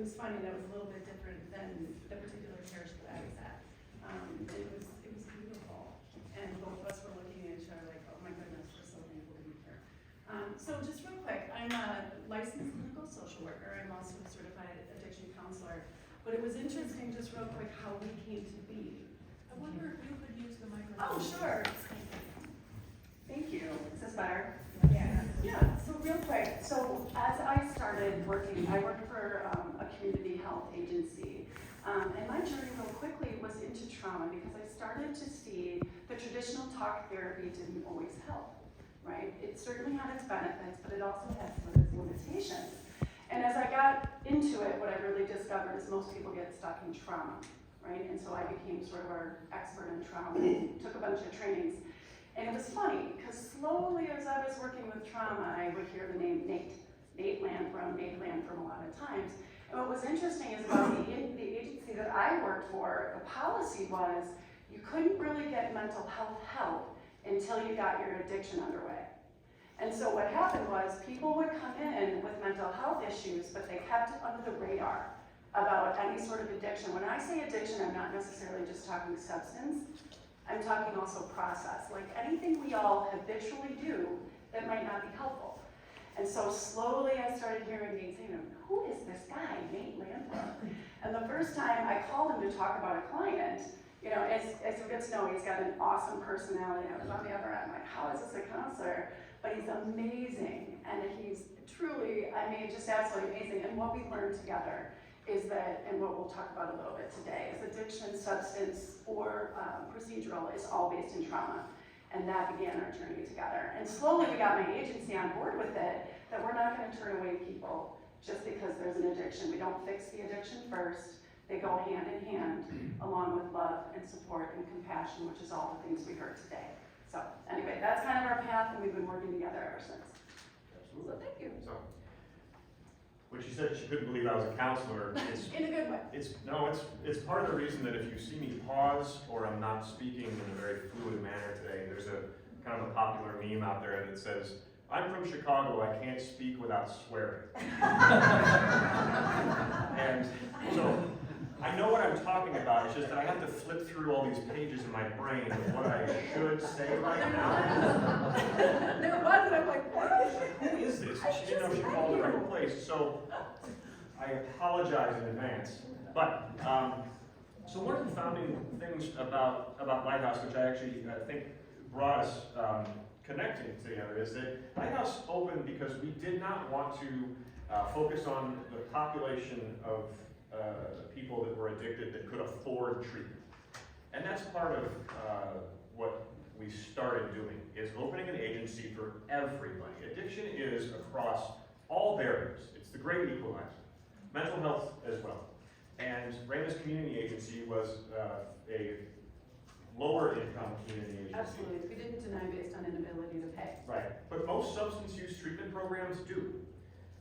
was funny, that was a little bit different than the particular parish that I was at. It was beautiful, and both of us were looking at each other like, oh my goodness, we're so thankful to be here. So just real quick, I'm a licensed clinical social worker. I'm also a certified addiction counselor. But it was interesting, just real quick, how we came to be. I wonder if you could use the microphone. Oh, sure. Thank you. Is this better? Yeah. Yeah, so real quick, so as I started working, I worked for a community health agency, and my journey real quickly was into trauma because I started to see the traditional talk therapy didn't always help, right? It certainly had its benefits, but it also had some of its limitations. And as I got into it, what I really discovered is most people get stuck in trauma, right? And so I became sort of our expert in trauma, took a bunch of trainings. And it was funny, because slowly as I was working with trauma, I would hear the name Nate Lanthrum a lot of times. And what was interesting is about the agency that I worked for, the policy was you couldn't really get mental health help until you got your addiction underway. And so what happened was people would come in with mental health issues, but they kept it under the radar about any sort of addiction. When I say addiction, I'm not necessarily just talking substance. I'm talking also process, like anything we all habitually do that might not be helpful. And so slowly I started hearing Nate saying, who is this guy, Nate Lanthrum? And the first time I called him to talk about a client, you know, as you get to know, he's got an awesome personality. I was on the other end, like, how is this a counselor? But he's amazing, and he's truly, I mean, just absolutely amazing. And what we learned together is that, and what we'll talk about a little bit today, is addiction, substance, or procedural is all based in trauma. And that began our journey together. And slowly we got my agency on board with it, that we're not gonna turn away people just because there's an addiction. We don't fix the addiction first. They go hand in hand, along with love and support and compassion, which is all the things we heard today. So anyway, that's kind of our path, and we've been working together ever since. Absolutely. So thank you. So, when she said she couldn't believe I was a counselor, it's In a good way. it's part of the reason that if you see me pause or I'm not speaking in a very fluid manner today, there's a kind of a popular meme out there that says, "I'm from Chicago, I can't speak without swearing." And so I know what I'm talking about, it's just that I have to flip through all these pages in my brain with what I should say right now. There was, and I'm like, what? Who is this? She didn't know she called the right place, so I apologize in advance. But, so one of the founding things about Lighthouse, which I think brought us connecting together, is that Lighthouse opened because we did not want to focus on the population of people that were addicted that could afford treatment. And that's part of what we started doing, is opening an agency for everybody. Addiction is across all barriers. It's the great equalizer. Mental health as well. And Raina's community agency was a lower income community agency. Absolutely, we didn't deny based on inability to pay. Right, but most substance use treatment programs do.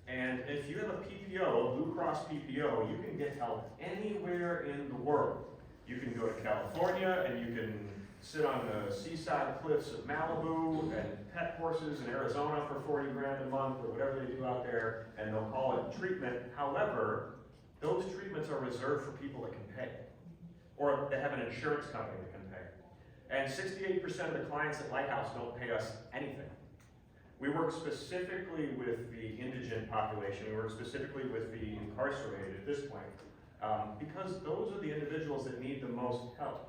And if you have a PPO, a Blue Cross PPO, you can get help anywhere in the world. You can go to California and you can sit on the seaside cliffs of Malibu and pet horses in Arizona for 40 grand a month or whatever they do out there, and they'll call it treatment. However, those treatments are reserved for people that can pay, or that have an insurance company that can pay. And 68% of the clients at Lighthouse don't pay us anything. We work specifically with the indigent population, we work specifically with the incarcerated at this point, because those are the individuals that need the most help.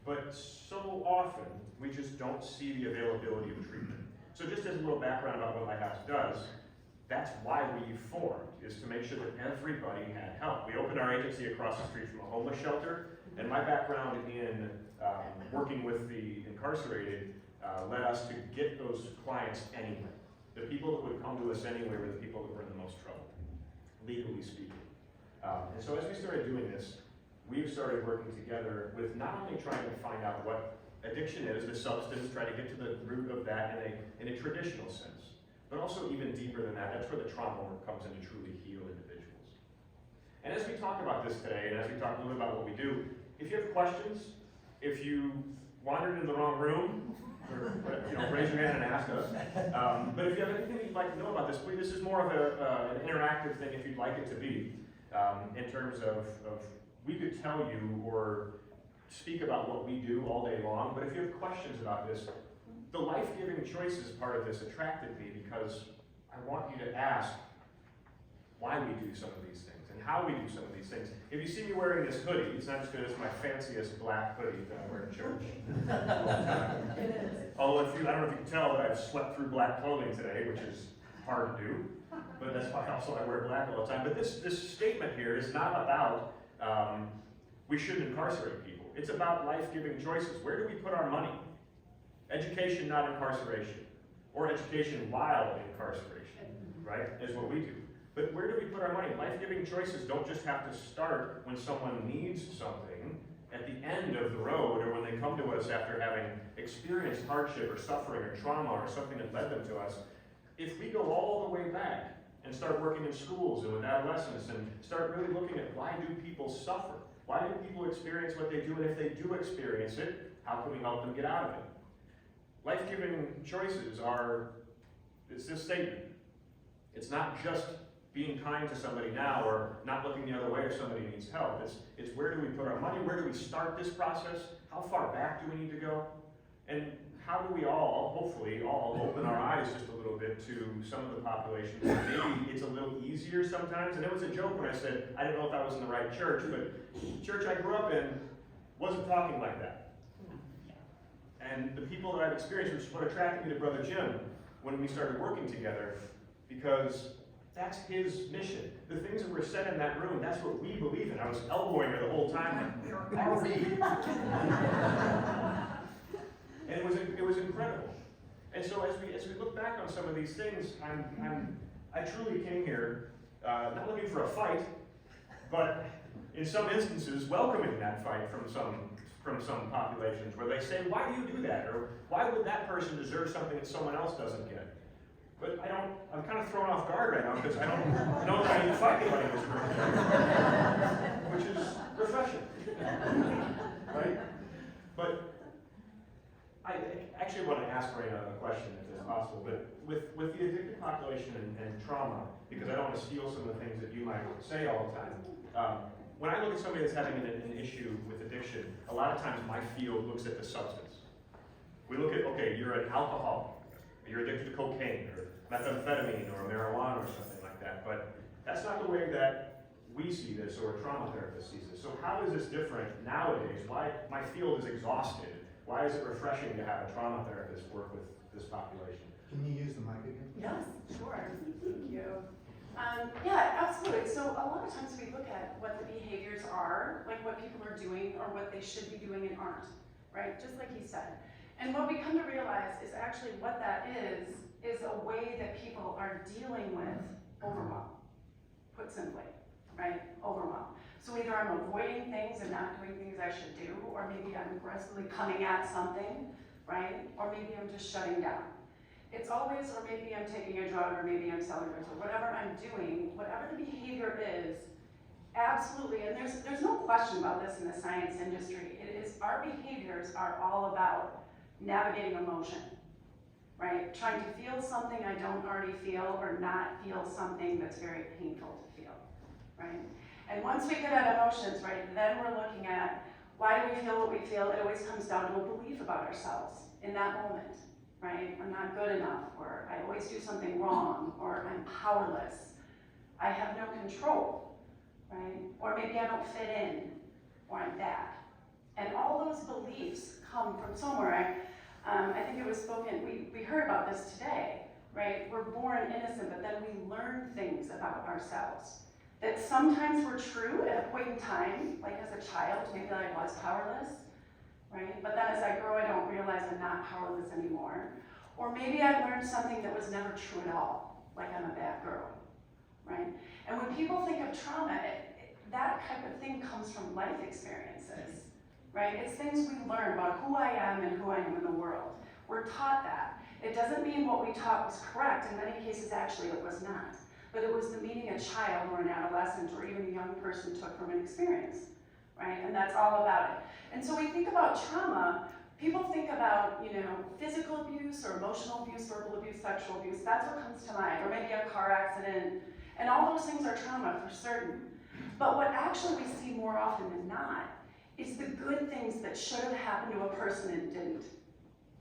But so often, we just don't see the availability of treatment. So just as a little background about what Lighthouse does, that's why we formed, is to make sure that everybody had help. We opened our agency across the street from a homeless shelter, and my background in working with the incarcerated led us to get those clients anyway. The people that would come to us anyway were the people that were in the most trouble, legally speaking. And so as we started doing this, we've started working together with not only trying to find out what addiction is, the substance, try to get to the root of that in a traditional sense, but also even deeper than that. That's where the trauma work comes in to truly heal individuals. And as we talk about this today, and as we talk a little bit about what we do, if you have questions, if you wandered in the wrong room, or, raise your hand and ask us. But if you have anything that you'd like to know about this, please, this is more of an interactive thing if you'd like it to be. in terms of we could tell you or speak about what we do all day long, but if you have questions about this, the life-giving choices part of this attracted me because I want you to ask why we do some of these things and how we do some of these things. If you see me wearing this hoodie, it's not just because it's my fanciest black hoodie that I wear to church all the time. Although I don't know if you can tell, but I've slept through black clothing today, which is hard to do. But that's why also I wear black all the time. But this statement here is not about we shouldn't incarcerate people. It's about life-giving choices. Where do we put our money? Education, not incarceration. Or education while incarceration, right, is what we do. But where do we put our money? Life-giving choices don't just have to start when someone needs something at the end of the road or when they come to us after having experienced hardship or suffering or trauma or something that led them to us. If we go all the way back and start working in schools and with adolescents and start really looking at why do people suffer? Why do people experience what they do? And if they do experience it, how can we help them get out of it? Life-giving choices it's this statement. It's not just being kind to somebody now or not looking the other way if somebody needs help. It's where do we put our money? Where do we start this process? How far back do we need to go? And how do we all, hopefully, open our eyes just a little bit to some of the populations? Maybe it's a little easier sometimes. And it was a joke when I said, I didn't know if I was in the right church, but the church I grew up in wasn't talking like that. And the people that I've experienced, which is what attracted me to Brother Jim when we started working together, because that's his mission. The things that were said in that room, that's what we believe in. I was elbowing her the whole time. Are we? And it was incredible. And so as we look back on some of these things, I truly came here not looking for a fight, but in some instances welcoming that fight from some populations where they say, why do you do that? Or why would that person deserve something that someone else doesn't get? But I'm kind of thrown off guard right now because I don't know that I need to fight anybody in this room, which is refreshing, right? But I actually want to ask Raina a question if it's possible, but with the addicted population and trauma, because I don't want to steal some of the things that you might say all the time. When I look at somebody that's having an issue with addiction, a lot of times my field looks at the substance. We look at, okay, you're an alcoholic, you're addicted to cocaine or methamphetamine or marijuana or something like that, but that's not the way that we see this or a trauma therapist sees this. So how is this different nowadays? Why my field is exhausted? Why is it refreshing to have a trauma therapist work with this population? Can you use the mic again? Yes, sure. Thank you. Yeah, absolutely. So a lot of times we look at what the behaviors are, like what people are doing or what they should be doing and aren't, right? Just like he said. And what we come to realize is actually what that is a way that people are dealing with overwhelm, put simply, right? Overwhelm. So either I'm avoiding things and not doing things I should do, or maybe I'm aggressively coming at something, right? Or maybe I'm just shutting down. It's always, or maybe I'm taking a drug, or maybe I'm selling drugs, or whatever I'm doing, whatever the behavior is, absolutely, and there's no question about this in the science industry. It is, our behaviors are all about navigating emotion, right? Trying to feel something I don't already feel, or not feel something that's very painful to feel, right? And once we get at emotions, right, then we're looking at why do we feel what we feel. It always comes down to a belief about ourselves in that moment, right? I'm not good enough, or I always do something wrong, or I'm powerless. I have no control, right? Or maybe I don't fit in, or I'm bad. And all those beliefs come from somewhere. I think it was spoken, we heard about this today, right? We're born innocent, but then we learn things about ourselves that sometimes were true at a point in time, like as a child, maybe I was powerless, right? But then as I grow, I don't realize I'm not powerless anymore. Or maybe I learned something that was never true at all, like I'm a bad girl, right? And when people think of trauma, that type of thing comes from life experiences, right? It's things we learn about who I am and who I am in the world. We're taught that. It doesn't mean what we taught was correct. In many cases, actually, it was not. But it was the meaning a child or an adolescent or even a young person took from an experience, right? And that's all about it. And so we think about trauma, people think about, physical abuse or emotional abuse, verbal abuse, sexual abuse. That's what comes to mind. Or maybe a car accident. And all those things are trauma for certain. But what actually we see more often than not is the good things that should have happened to a person and didn't,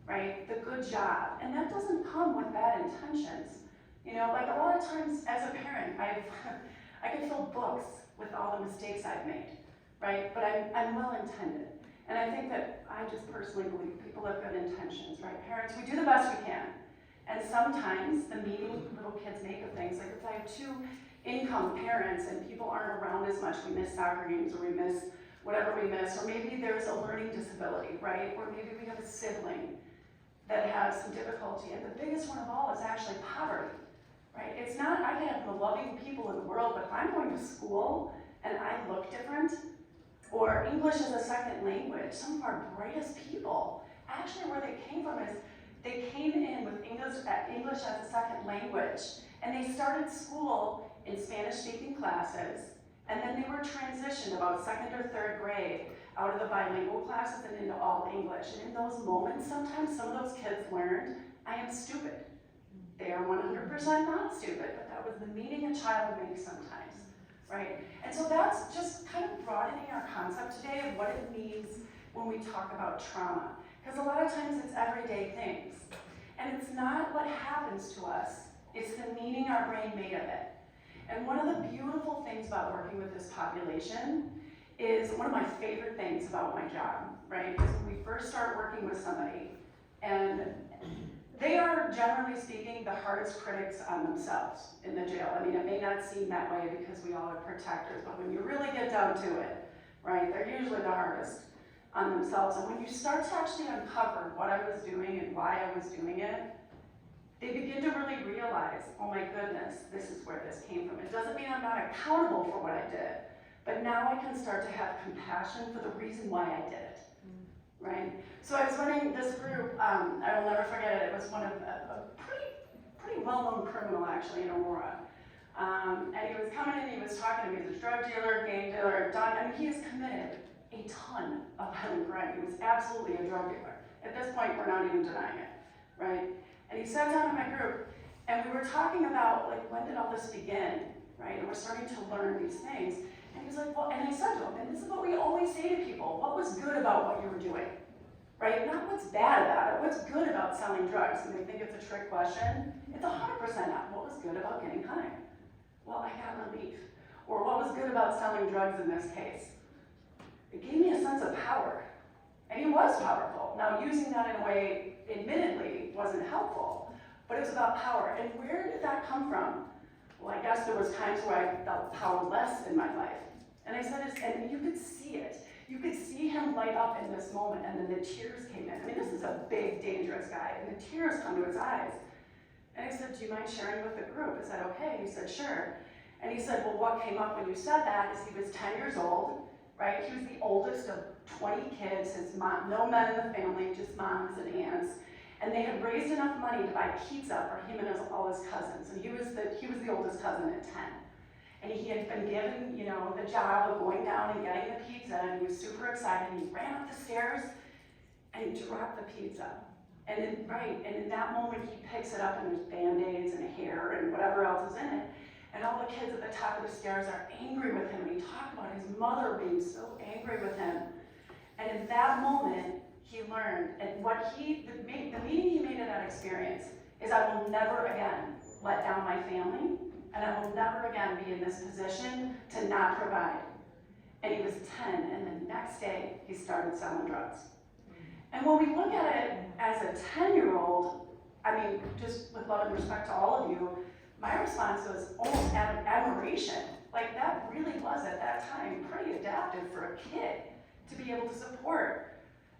right? The good job. And that doesn't come with bad intentions. You know, like a lot of times as a parent, I can fill books with all the mistakes I've made, right? But I'm well-intended. And I think that I just personally believe people have good intentions, right? Parents, we do the best we can. And sometimes the meaning little kids make of things, like if I have two income parents and people aren't around as much, we miss soccer games or we miss whatever we miss, or maybe there's a learning disability, right? Or maybe we have a sibling that has some difficulty. And the biggest one of all is actually poverty, right? It's not, I can have the loving people in the world, but if I'm going to school and I look different, or English as a second language, some of our brightest people, actually where they came from is they came in with English as a second language, and they started school in Spanish-speaking classes, and then they were transitioned about second or third grade out of the bilingual classes and into all English. And in those moments, sometimes some of those kids learned, I am stupid. They are 100% not stupid, but that was the meaning a child makes sometimes, right? And so that's just kind of broadening our concept today of what it means when we talk about trauma. Because a lot of times it's everyday things. And it's not what happens to us, it's the meaning our brain made of it. And one of the beautiful things about working with this population is one of my favorite things about my job, right? Is when we first start working with somebody, and they are, generally speaking, the hardest critics on themselves in the jail. I mean, it may not seem that way because we all are protectors, but when you really get down to it, right, they're usually the hardest on themselves. And when you start to actually uncover what I was doing and why I was doing it, they begin to really realize, oh my goodness, this is where this came from. It doesn't mean I'm not accountable for what I did, but now I can start to have compassion for the reason why I did it, right? So I was running this group, I will never forget it. It was one of a pretty well-known criminal actually in Aurora. And he was coming in, he was talking to me, he was a drug dealer, gang dealer, I mean, he has committed a ton of violent crime. He was absolutely a drug dealer. At this point, we're not even denying it, right? And he sat down in my group, and we were talking about, like, when did all this begin, right? And we're starting to learn these things. And he was like, well, and I said to him, and this is what we always say to people, what was good about what you were doing, right? Not what's bad about it, what's good about selling drugs. And they think it's a trick question. It's 100% not. What was good about getting high? Well, I got relief. Or what was good about selling drugs in this case? It gave me a sense of power. And he was powerful. Now, using that in a way, admittedly, wasn't helpful, but it was about power. And where did that come from? Well, I guess there was times where I felt powerless in my life. And I said, and you could see it. You could see him light up in this moment, and then the tears came in. I mean, this is a big, dangerous guy, and the tears come to his eyes. And I said, do you mind sharing with the group? Is that okay? And he said, sure. And he said, well, what came up when you said that is he was 10 years old, right? He was the oldest of 20 kids, his mom, no men in the family, just moms and aunts. And they had raised enough money to buy pizza for him and all his cousins. And he was the oldest cousin at 10. And he had been given, you know, the job of going down and getting the pizza, and he was super excited. And he ran up the stairs and he dropped the pizza. And in that moment he picks it up, and there's Band-Aids and hair and whatever else is in it. And all the kids at the top of the stairs are angry with him. And he talked about his mother being so angry with him. And in that moment, he learned, and the meaning he made of that experience is, I will never again let down my family, and I will never again be in this position to not provide. And he was 10, and the next day, he started selling drugs. And when we look at it as a 10-year-old, I mean, just with love and respect to all of you, my response was almost admiration. Like, that really was, at that time, pretty adaptive for a kid to be able to support.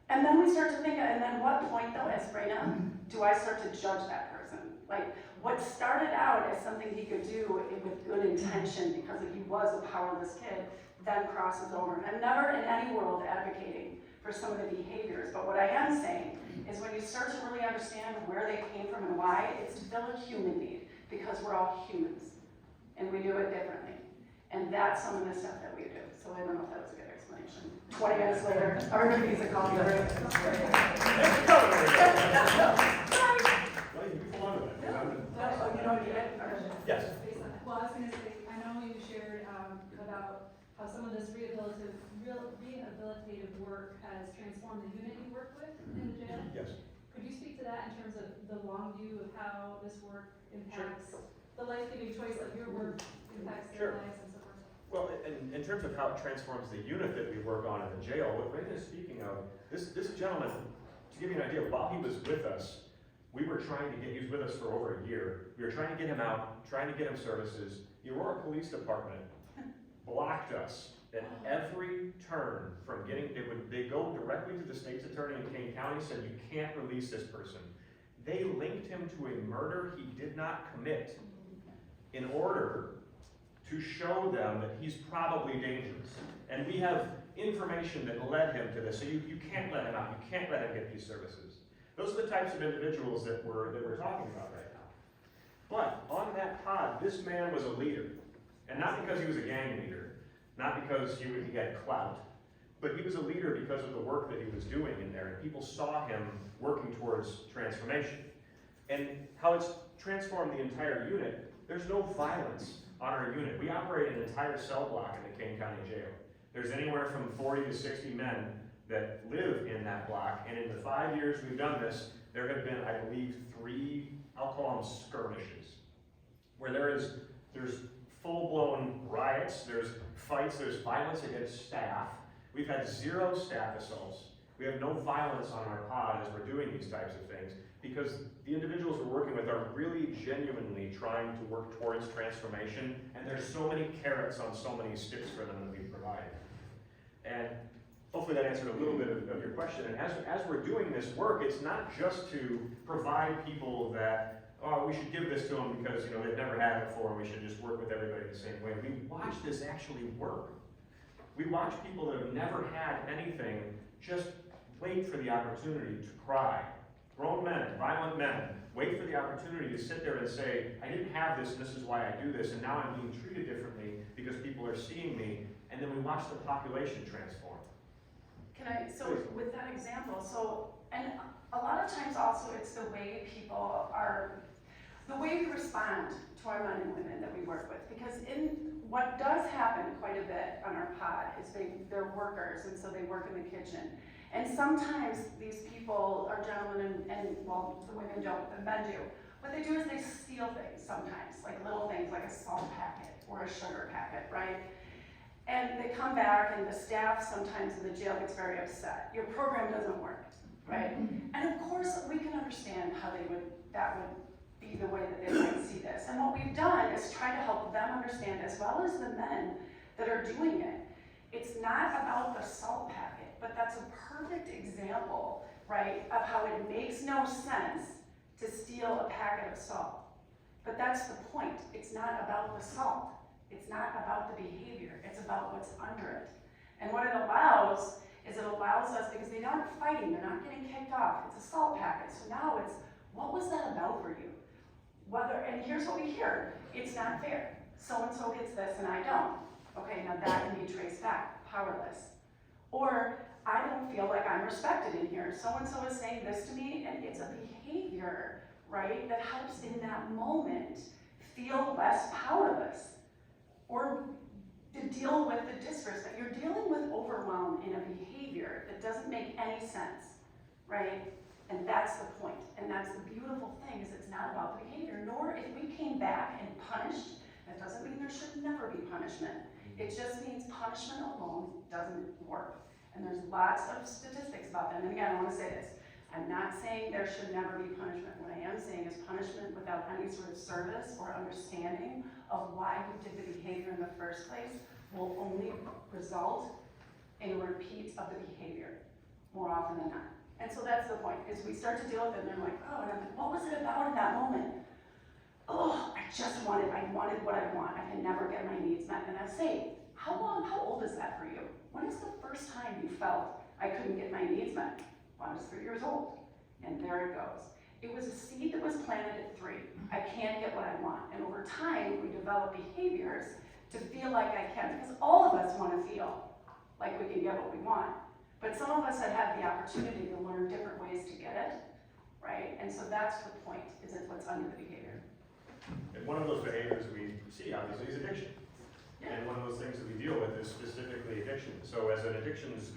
And then we start to think, and then what point, though, as Brayna, do I start to judge that person? Like, what started out as something he could do with good intention because he was a powerless kid, then crosses over. And I'm never in any world advocating for some of the behaviors, but what I am saying is when you start to really understand where they came from and why, it's to fill a human need, because we're all humans, and we do it differently. And that's some of the stuff that we do. So I don't know if that was a good explanation. 20 minutes later, everybody needs a coffee break. Well, you can follow it. Oh, you don't need it? Yes. Well, I was gonna say, I know you shared, about how some of this rehabilitative work has transformed the unit you work with in the jail. Yes. Could you speak to that in terms of the long view of how this work impacts the life-giving choice of your work impacts their lives and so forth? Well, in terms of how it transforms the unit that we work on in the jail, what Raina is speaking of, this gentleman, to give you an idea, while he was with us, we were trying to get, he was with us for over a year. We were trying to get him out, trying to get him services. The Aurora Police Department blocked us at every turn from getting, they go directly to the state's attorney in Kane County, said you can't release this person. They linked him to a murder he did not commit in order to show them that he's probably dangerous. And we have information that led him to this, so you can't let him out, you can't let him get these services. Those are the types of individuals that we're talking about right now. But on that pod, this man was a leader. And not because he was a gang leader, not because he had clout, but he was a leader because of the work that he was doing in there, and people saw him working towards transformation. And how it's transformed the entire unit, there's no violence on our unit. We operate an entire cell block in the Kane County Jail. There's anywhere from 40 to 60 men that live in that block, and in the 5 years we've done this, there have been, I believe, 3, I'll call them skirmishes, where there's full-blown riots, there's fights, there's violence against staff. We've had 0 staff assaults. We have no violence on our pod as we're doing these types of things, because the individuals we're working with are really genuinely trying to work towards transformation, and there's so many carrots on so many sticks for them that we provide. And hopefully that answered a little bit of your question. And as we're doing this work, it's not just to provide people that, oh, we should give this to them because they've never had it before, we should just work with everybody the same way. We watch this actually work. We watch people that have never had anything just wait for the opportunity to cry. Grown men, violent men, wait for the opportunity to sit there and say, I didn't have this, and this is why I do this, and now I'm being treated differently because people are seeing me, and then we watch the population transform. So with that example, and a lot of times also it's the way people are, the way we respond to our men and women that we work with, because what does happen quite a bit on our pod is they're workers, and so they work in the kitchen. And sometimes these people are gentlemen, and well, the women don't, the men do. What they do is they steal things sometimes, like little things like a salt packet or a sugar packet, right? And they come back, and the staff sometimes in the jail gets very upset. Your program doesn't work, right? And of course, we can understand how that would be the way that they might see this. And what we've done is try to help them understand, as well as the men that are doing it. It's not about the salt packet, but that's a perfect example, right, of how it makes no sense to steal a packet of salt. But that's the point. It's not about the salt. It's not about the behavior. It's about what's under it. And what it allows is us, because they're not fighting, they're not getting kicked off. It's a salt packet. So now it's, what was that about for you? And here's what we hear. It's not fair. So-and-so gets this and I don't. Okay, now that can be traced back. Powerless. Or, I don't feel like I'm respected in here. So-and-so is saying this to me, and it's a behavior, right, that helps in that moment feel less powerless. Or to deal with the disrespect. You're dealing with overwhelm in a behavior that doesn't make any sense, right? And that's the point. And that's the beautiful thing, is it's not about the behavior. Nor if we came back and punished, that doesn't mean there should never be punishment. It just means punishment alone doesn't work. And there's lots of statistics about that. And again, I want to say this. I'm not saying there should never be punishment. What I am saying is punishment without any sort of service or understanding of why you did the behavior in the first place will only result in a repeat of the behavior more often than not. And so that's the point, is we start to deal with it and they're like, oh, and I'm like, what was it about in that moment? Oh, I wanted what I want. I can never get my needs met. And I say, how old is that for you? When is the first time you felt I couldn't get my needs met? When I was 3 years old. And there it goes. It was a seed that was planted at 3. I can't get what I want. And over time, we develop behaviors to feel like I can, because all of us want to feel like we can get what we want. But some of us have had the opportunity to learn different ways to get it, right? And so that's the point, is it's what's under the behavior. And one of those behaviors we see, obviously, is addiction. Yeah. And one of those things that we addictions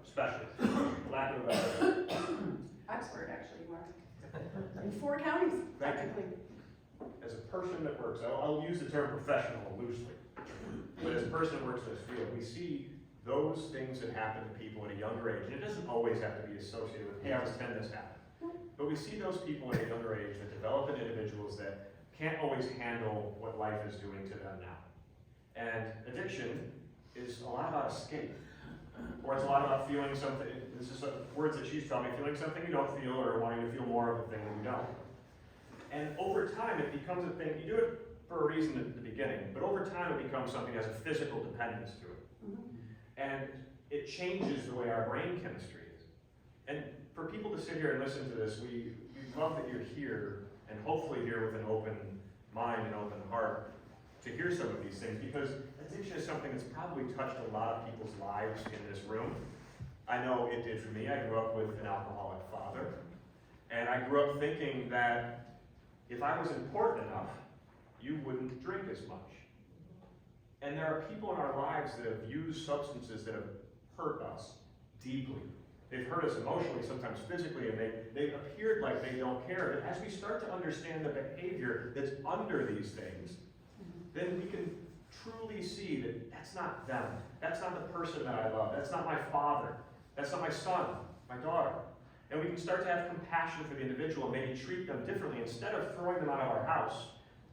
specialist, lack of a better. Expert, actually, Mark. In 4 counties, Thank you. technically. As a person that works, I'll use the term professional loosely, but as a person that works in this field, we see those things that happen to people at a younger age, and it doesn't always have to be associated with, hey, I was 10, this happened. But we see those people at a younger age that develop into individuals that can't always handle what life is doing to them now. And addiction is a lot about escape, or it's a lot about feeling something, this is words that she's telling me, feeling something you don't feel, or wanting to feel more of a thing that you don't. And over time, it becomes a thing, you do it for a reason at the beginning, but over time it becomes something that has a physical dependence to it. Mhm. And it changes the way our brain chemistry is. And for people to sit here and listen to this, we love that you're here, and hopefully here with an open mind and open heart to hear some of these things, because addiction is something that's probably touched a lot of people's lives in this room. I know it did for me. I grew up with an alcoholic father, and I grew up thinking that if I was important enough, you wouldn't drink as much. And there are people in our lives that have used substances that have hurt us deeply. They've hurt us emotionally, sometimes physically, and they've appeared like they don't care. But as we start to understand the behavior that's under these things, then we can truly see that that's not them. That's not the person that I love. That's not my father. That's not my son, my daughter. And we can start to have compassion for the individual and maybe treat them differently. Instead of throwing them out of our house,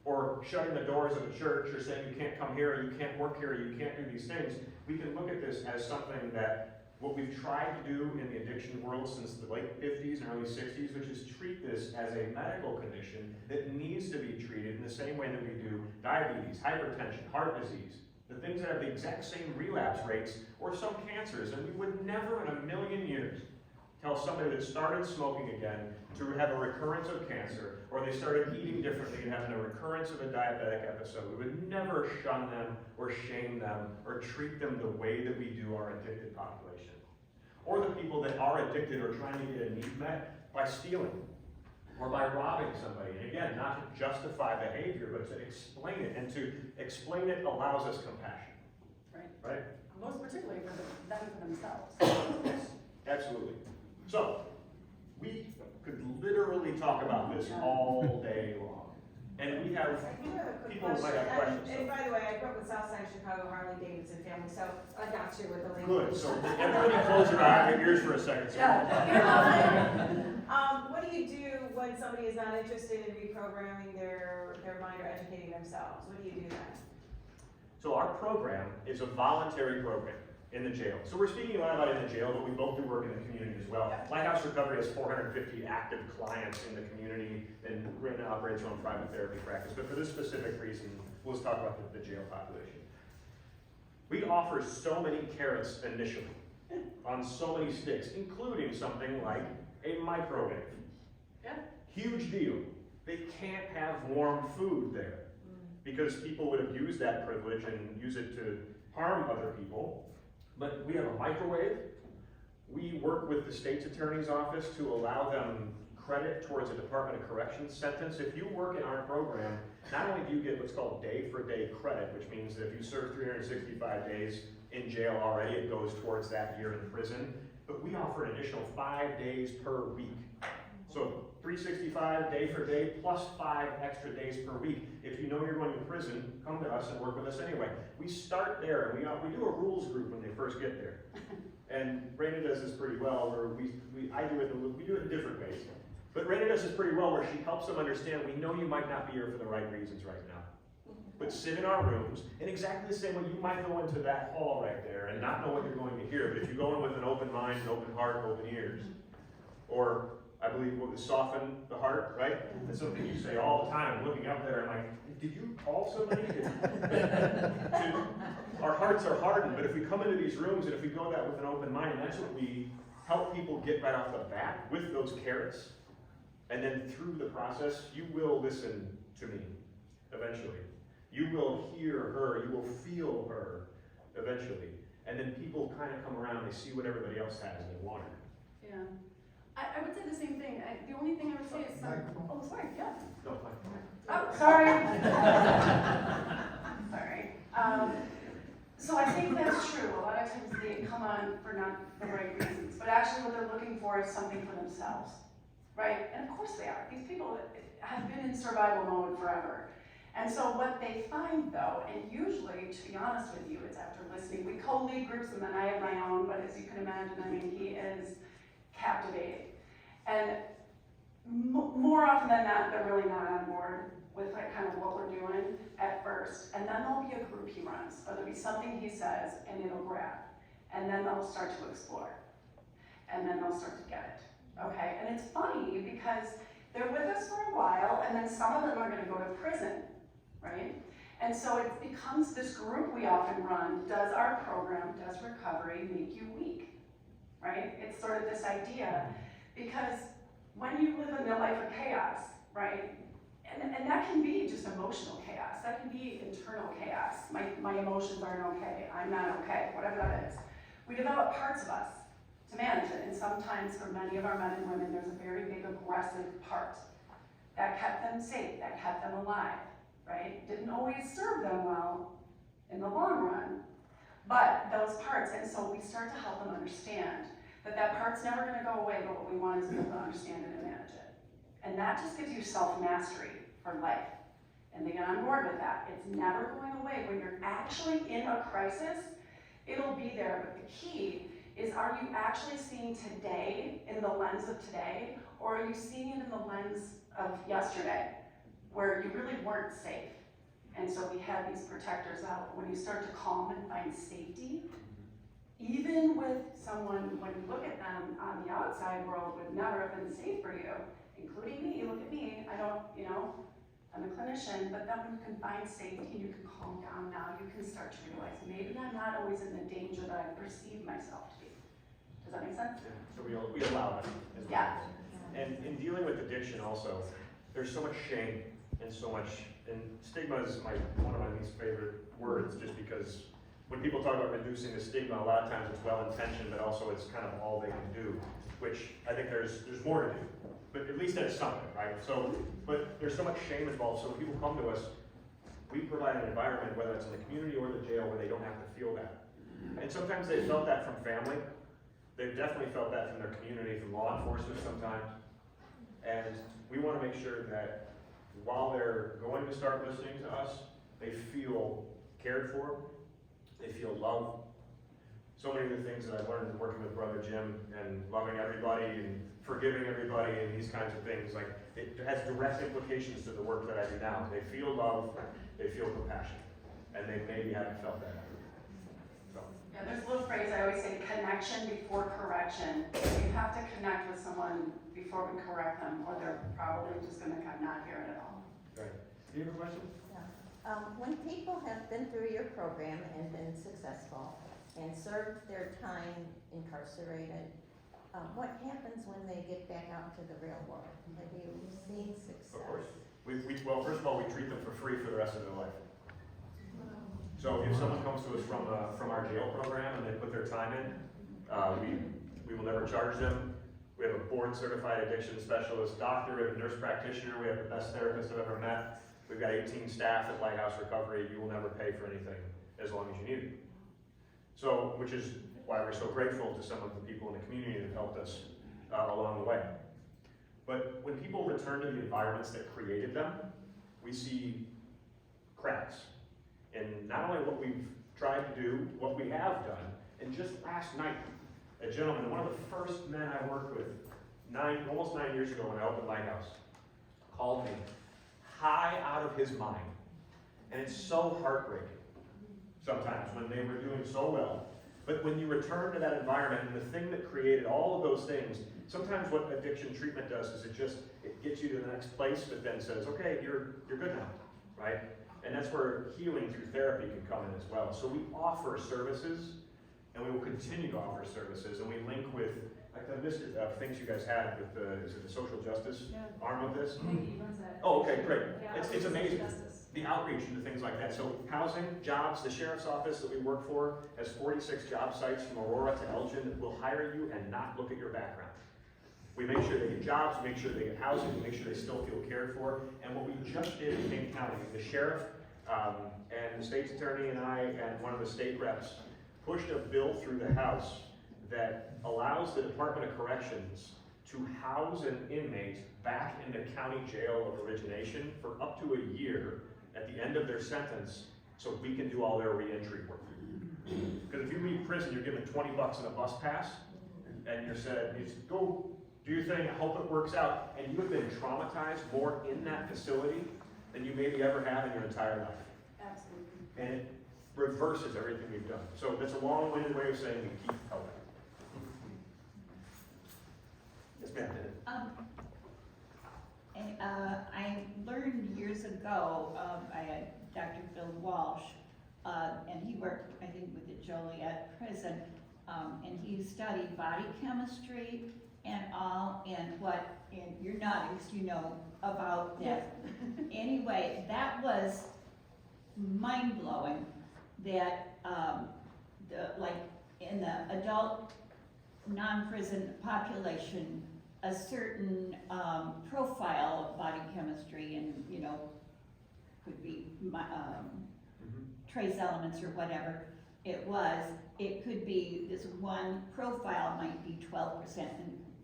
or shutting the doors of a church, or saying you can't come here, or you can't work here, or you can't do these things, we can look at this as something that what we've tried to do in the addiction world since the late 50s and early 60s, which is treat this as a medical condition that needs to be treated in the same way that we do diabetes, hypertension, heart disease, the things that have the exact same relapse rates, or some cancers. And we would never in a million years tell somebody that started smoking again to have a recurrence of cancer, or they started eating differently and having a recurrence of a diabetic episode. We would never shun them or shame them or treat them the way that we do our addicted population. Or the people that are addicted or trying to get a need met by stealing or by robbing somebody. And again, not to justify behavior, but to explain it. And to explain it allows us compassion. Right? Most particularly for them for themselves. Yes, absolutely. So, we could literally talk about this all day long. And we have people who might have questions. And by the way, I grew up with Southside Chicago Harley Davidson family, so I got you with the link. Good, so everybody close your ears for a second. What do you do when somebody is not interested in reprogramming their mind or educating themselves? What do you do then? So our program is a voluntary program in the jail. So we're speaking a lot about in the jail, but we both do work in the community as well. Lighthouse Recovery has 450 active clients in the community and right now operates their own private therapy practice. But for this specific reason, we'll just talk about the jail population. We offer so many carrots initially on so many sticks, including something like a microwave. Yeah. Huge deal. They can't have warm food there because people would abuse that privilege and use it to harm other people. But we have a microwave. We work with the state's attorney's office to allow them credit towards a Department of Corrections sentence. If you work in our program, not only do you get what's called day-for-day credit, which means that if you serve 365 days in jail already, it goes towards that year in prison, but we offer an additional 5 days per week. So 365 day for day plus 5 extra days per week. If you know you're going to prison, come to us and work with us anyway. We start there, and we do a rules group when they first get there. And Raina does this pretty well, where we do it in different ways. But Raina does this pretty well, where she helps them understand, we know you might not be here for the right reasons right now. But sit in our rooms, in exactly the same way you might go into that hall right there and not know what you're going to hear. But if you go in with an open mind, an open heart, open ears, or I believe what would soften the heart, right? That's something you say all the time. I'm looking up there and like, did you call somebody? Our hearts are hardened, but if we come into these rooms and if we go that with an open mind, that's what we help people get right off the bat with those carrots. And then through the process, you will listen to me eventually. You will hear her, you will feel her eventually. And then people kind of come around, they see what everybody else has and they want it. Yeah. I would say the same thing. The only thing I would say is oh, sorry, yeah. No, fine. Oh, sorry. Sorry. So I think that's true. A lot for something for themselves, right? And of course they are. These people have been in survival mode forever. And so what they find though, and usually, to be honest with you, it's after listening, we co-lead groups and then I have my own, but as you can imagine, I mean, he is captivating. And more often than not, they're really not on board with like kind of what we're doing at first. And then there'll be a group he runs, or there'll be something he says and it'll grab. And then they'll start to explore. And then they'll start to get it, okay? And it's funny because they're with us for a while and then some of them are gonna go to prison, right? And so it becomes this group we often run, does our program, does recovery make you weak, right? It's sort of this idea, because when you live in a life of chaos, right? And that can be just emotional chaos, that can be internal chaos. My emotions aren't okay, I'm not okay, whatever that is. We develop parts of us to manage it, and sometimes for many of our men and women, there's a very big aggressive part that kept them safe, that kept them alive, right? Didn't always serve them well in the long run, but those parts, and so we start to help them understand that that part's never gonna go away, but what we want is to be able to understand it and manage it. And that just gives you self-mastery for life. And they get on board with that. It's never going away. When you're actually in a crisis, it'll be there, but the key is, are you actually seeing today in the lens of today, or are you seeing it in the lens of yesterday, where you really weren't safe? And so we have these protectors out. When you start to calm and find safety, even with someone, when you look at them on the outside world, would never have been safe for you, including me. Look at me, I don't, I'm a clinician, but then when you can find safety and you can calm down now, you can start to realize maybe I'm not always in the danger that I perceive myself to be. Does that make sense? Yeah. So we allow it as well. Yeah. And in dealing with addiction also, there's so much shame and so much, and stigma is one of my least favorite words, just because when people talk about reducing the stigma, a lot of times it's well-intentioned, but also it's kind of all they can do, which I think there's more to do, but at least there's something, right? So, but there's so much shame involved, so when people come to us, we provide an environment, whether it's in the community or the jail, where they don't have to feel that. And sometimes they felt that from family, they've definitely felt that from their community, from law enforcement sometimes, and we want to make sure that while they're going to start listening to us, they feel cared for, they feel loved. So many of the things that I've learned working with Brother Jim and loving everybody and forgiving everybody and these kinds of things, like it has direct implications to the work that I do now. They feel love, they feel compassion, and they maybe haven't felt that. So. Yeah, there's a little phrase I always say, connection before correction. You have to connect with someone before we correct them, or they're probably just gonna not hear it at all. Right. Do you have a question? When people have been through your program and been successful and served their time incarcerated, what happens when they get back out into the real world? Have you seen success? Of course. Well, first of all, we treat them for free for the rest of their life. So if someone comes to us from our jail program and they put their time in, we will never charge them. We have a board-certified addiction specialist doctor, we have a nurse practitioner, we have the best therapist I've ever met. We've got 18 staff at Lighthouse Recovery. You will never pay for anything as long as you need it. So, which is why we're so grateful to some of the people in the community that helped us along the way. But when people return to the environments that created them, we see cracks in not only what we've tried to do, what we have done. And just last night, a gentleman, one of the first men I worked with, almost 9 years ago when I opened Lighthouse, called me high out of his mind. And it's so heartbreaking sometimes when they were doing so well. But when you return to that environment and the thing that created all of those things, sometimes what addiction treatment does is it gets you to the next place, but then says, okay, you're good now, right? And that's where healing through therapy can come in as well. So we offer services, and we will continue to offer services, and we link with, like the list of things you guys had with is it the social justice arm of this? Maybe runs that. Oh, okay, great. Yeah, It's amazing. justice. The outreach into things like that. So housing, jobs, the sheriff's office that we work for has 46 job sites from Aurora to Elgin that will hire you and not look at your background. We make sure they get jobs, we make sure they get housing, we make sure they still feel cared for. And what we just did in King County, the sheriff and the state's attorney and I and one of the state reps pushed a bill through the House that allows the Department of Corrections to house an inmate back in the county jail of origination for up to a year at the end of their sentence, so we can do all their reentry work. Because if you leave prison, you're given $20 and a bus pass, and you're said, you just go do your thing, hope it works out, and you have been traumatized more in that facility than you maybe ever have in your entire life. Absolutely. And it reverses everything we've done. So that's a long-winded way of saying we keep helping. Yes, ma'am. I learned years ago, I had Dr. Phil Walsh, and he worked, I think, with the Joliet prison, and he studied body chemistry and all, and you're nodding, because you know about that. Anyway, that was mind-blowing, that, like, in the adult non-prison population, a certain profile of body chemistry and, you know, could be trace elements or whatever it could be, this one profile might be 12%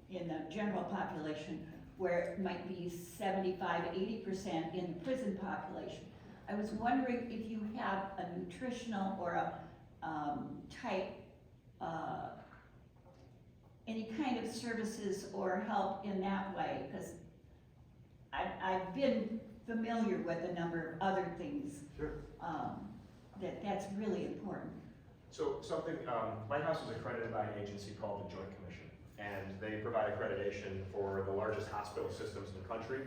in the general population, where it might be 75, 80% in the prison population. I was wondering if you have a nutritional or a type, any kind of services or help in that way, because I've been familiar with a number of other things. Sure. That's really important. So something, Lighthouse is accredited by an agency called the Joint Commission, and they provide accreditation for the largest hospital systems in the country.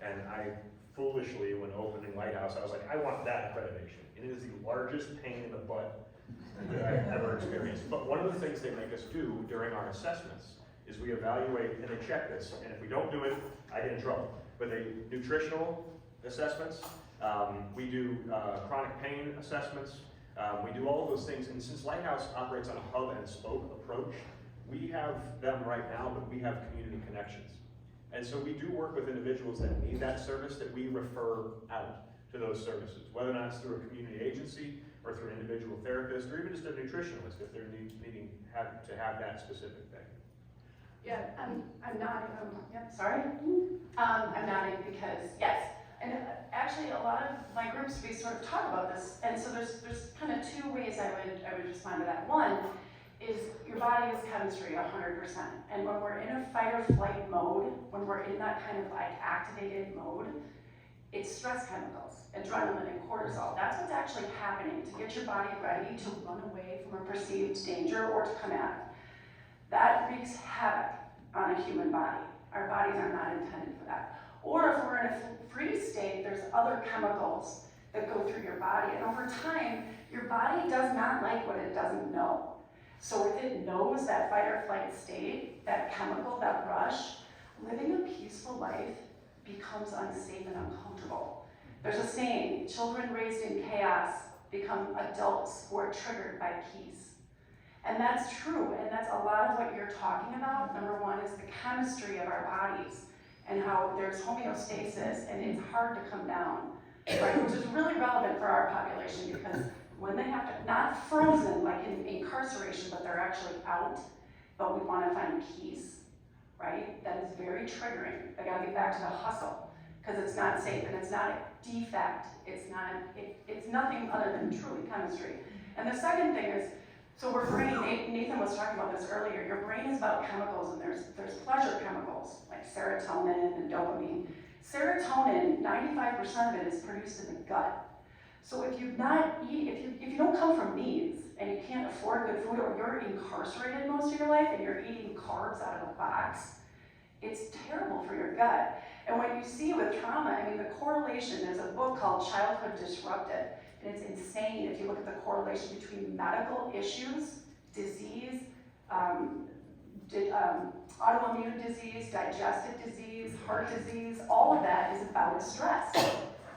And I foolishly, when opening Lighthouse, I was like, I want that accreditation. And it is the largest pain in the butt that I've ever experienced. But one of the things they make us do during our assessments is we evaluate, and they check this, and if we don't do it, I get in trouble. But they nutritional assessments, we do chronic pain assessments, we do all of those things, and since Lighthouse operates on a hub and spoke approach, we have them right now, but we have community connections. And so we do work with individuals that need that service, that we refer out to those services, whether or not it's through a community agency or through an individual therapist, or even just a nutritionalist if they're needing to have that specific thing. Yeah, I'm nodding, yep, sorry. I'm nodding because, yes, and actually a lot of my groups, we sort of talk about this, and so there's kind of two ways I would respond to that. One is your body is chemistry 100%, and when we're in a fight or flight mode, when we're in that kind of like activated mode, it's stress chemicals, adrenaline and cortisol. That's what's actually happening to get your body ready to run away from a perceived danger or to come at it. That wreaks havoc on a human body. Our bodies are not intended for that. Or if we're in a freeze state, there's other chemicals that go through your body. And over time, your body does not like what it doesn't know. So if it knows that fight or flight state, that chemical, that rush, living a peaceful life becomes unsafe and uncomfortable. There's a saying, children raised in chaos become adults who are triggered by peace. And that's true, and that's a lot of what you're talking about. Number one is the chemistry of our bodies and how there's homeostasis and it's hard to come down, right? Which is really relevant for our population because when they have to, not frozen like in incarceration, but they're actually out, but we want to find peace, right? That is very triggering. They gotta get back to the hustle because it's not safe and it's not a defect. It's nothing other than truly chemistry. And the second thing is, so we're brain, Nathan was talking about this earlier, your brain is about chemicals and there's pleasure chemicals like serotonin and dopamine. Serotonin, 95% of it is produced in the gut. So if you don't come from needs and you can't afford good food or you're incarcerated most of your life and you're eating carbs out of a box, it's terrible for your gut. And what you see with trauma, I mean the correlation, there's a book called Childhood Disrupted, and it's insane if you look at the correlation between medical issues, disease, autoimmune disease, digestive disease, heart disease, all of that is about stress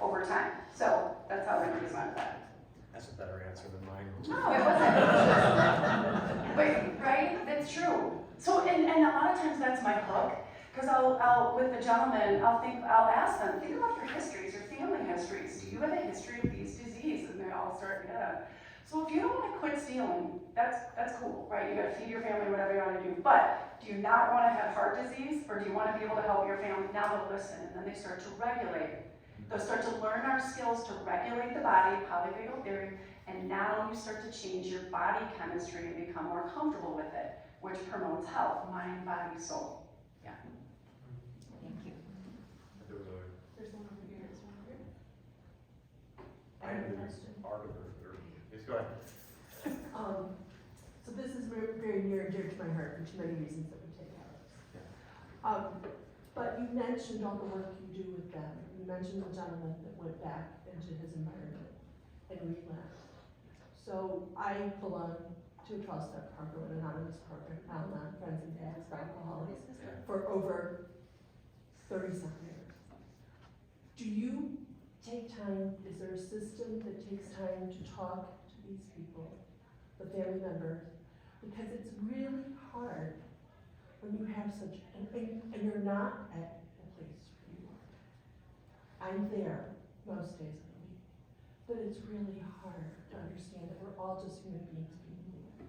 over time. So that's how I respond to that. That's a better answer than mine. No, it wasn't. Wait, right? That's true. So, and a lot of times that's my hook, because I'll with the gentleman, I'll ask them, think about your histories, your family histories. Do you have a history of these diseases? And they all start, yeah. So if you don't wanna quit stealing, that's cool, right? You gotta feed your family, whatever you wanna do. But do you not wanna have heart disease, or do you wanna be able to help your family? Now they'll listen, and then they start to regulate. They'll start to learn our skills to regulate the body, polyvagal theory, and now you start to change your body chemistry and become more comfortable with it, which promotes health, mind, body, soul. Thank you. There was a There's one over here, there's one over here. I have a question. part of her, please go ahead. So this is very, very near and dear to my heart for too many reasons that we take out. But you mentioned all the work you do with them. You mentioned the gentleman that went back into his environment and relapsed. So I belong to a 12-step program, an anonymous program, Al-Anon, Friends and Dads for Alcoholics, for over 30-some years. Do you take time, is there a system that takes time to talk to these people, the family members? Because it's really hard when you have such, and you're not at a place where you are. I'm there most days of the week, but it's really hard to understand that we're all just human beings being human.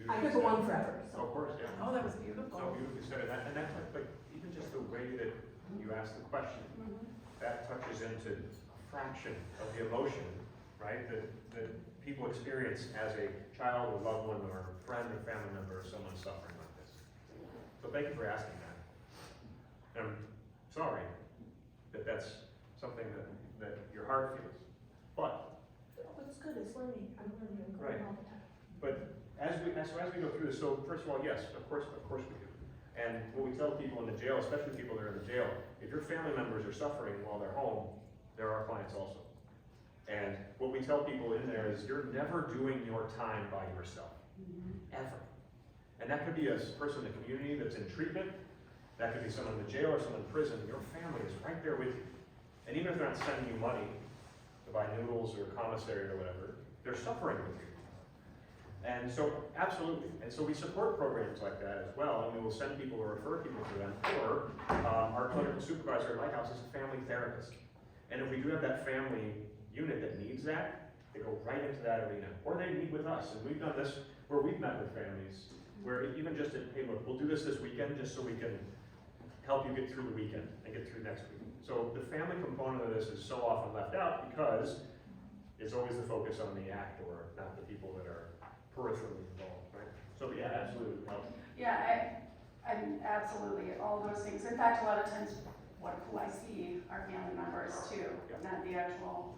I could go on forever, so. Of course, yeah. Oh, that was beautiful. So beautifully said, and that's like, even just the way that you asked the question, that touches into a fraction of the emotion, right, that people experience as a child or loved one or friend or family member or someone suffering like this. So thank you for asking that. And I'm sorry that that's something that your heart feels. But Oh, it's good, it's learning, I'm learning, I'm Right. growing all the time. as we go through this, so first of all, yes, of course we do. And what we tell people in the jail, especially people that are in the jail, if your family members are suffering while they're home, they're our clients also. And what we tell people in there is you're never doing your time by yourself, ever. And that could be a person in the community that's in treatment, that could be someone in the jail or someone in prison. Your family is right there with you. And even if they're not sending you money to buy noodles or commissary or whatever, they're suffering with you. And so, absolutely. And so we support programs like that as well, and we will send people or refer people to them, or our clinical supervisor at Lighthouse is a family therapist. And if we do have that family unit that needs that, they go right into that arena. Or they meet with us, and we've done this where we've met with families, where even just, hey look, we'll do this weekend just so we can help you get through the weekend and get through next week. So the family component of this is so often left out because it's always the focus on the act or not the people that are peripherally involved, right? So yeah, absolutely. Yeah, I'm absolutely, all those things. In fact, a lot of times, who I see are family members too, not the actual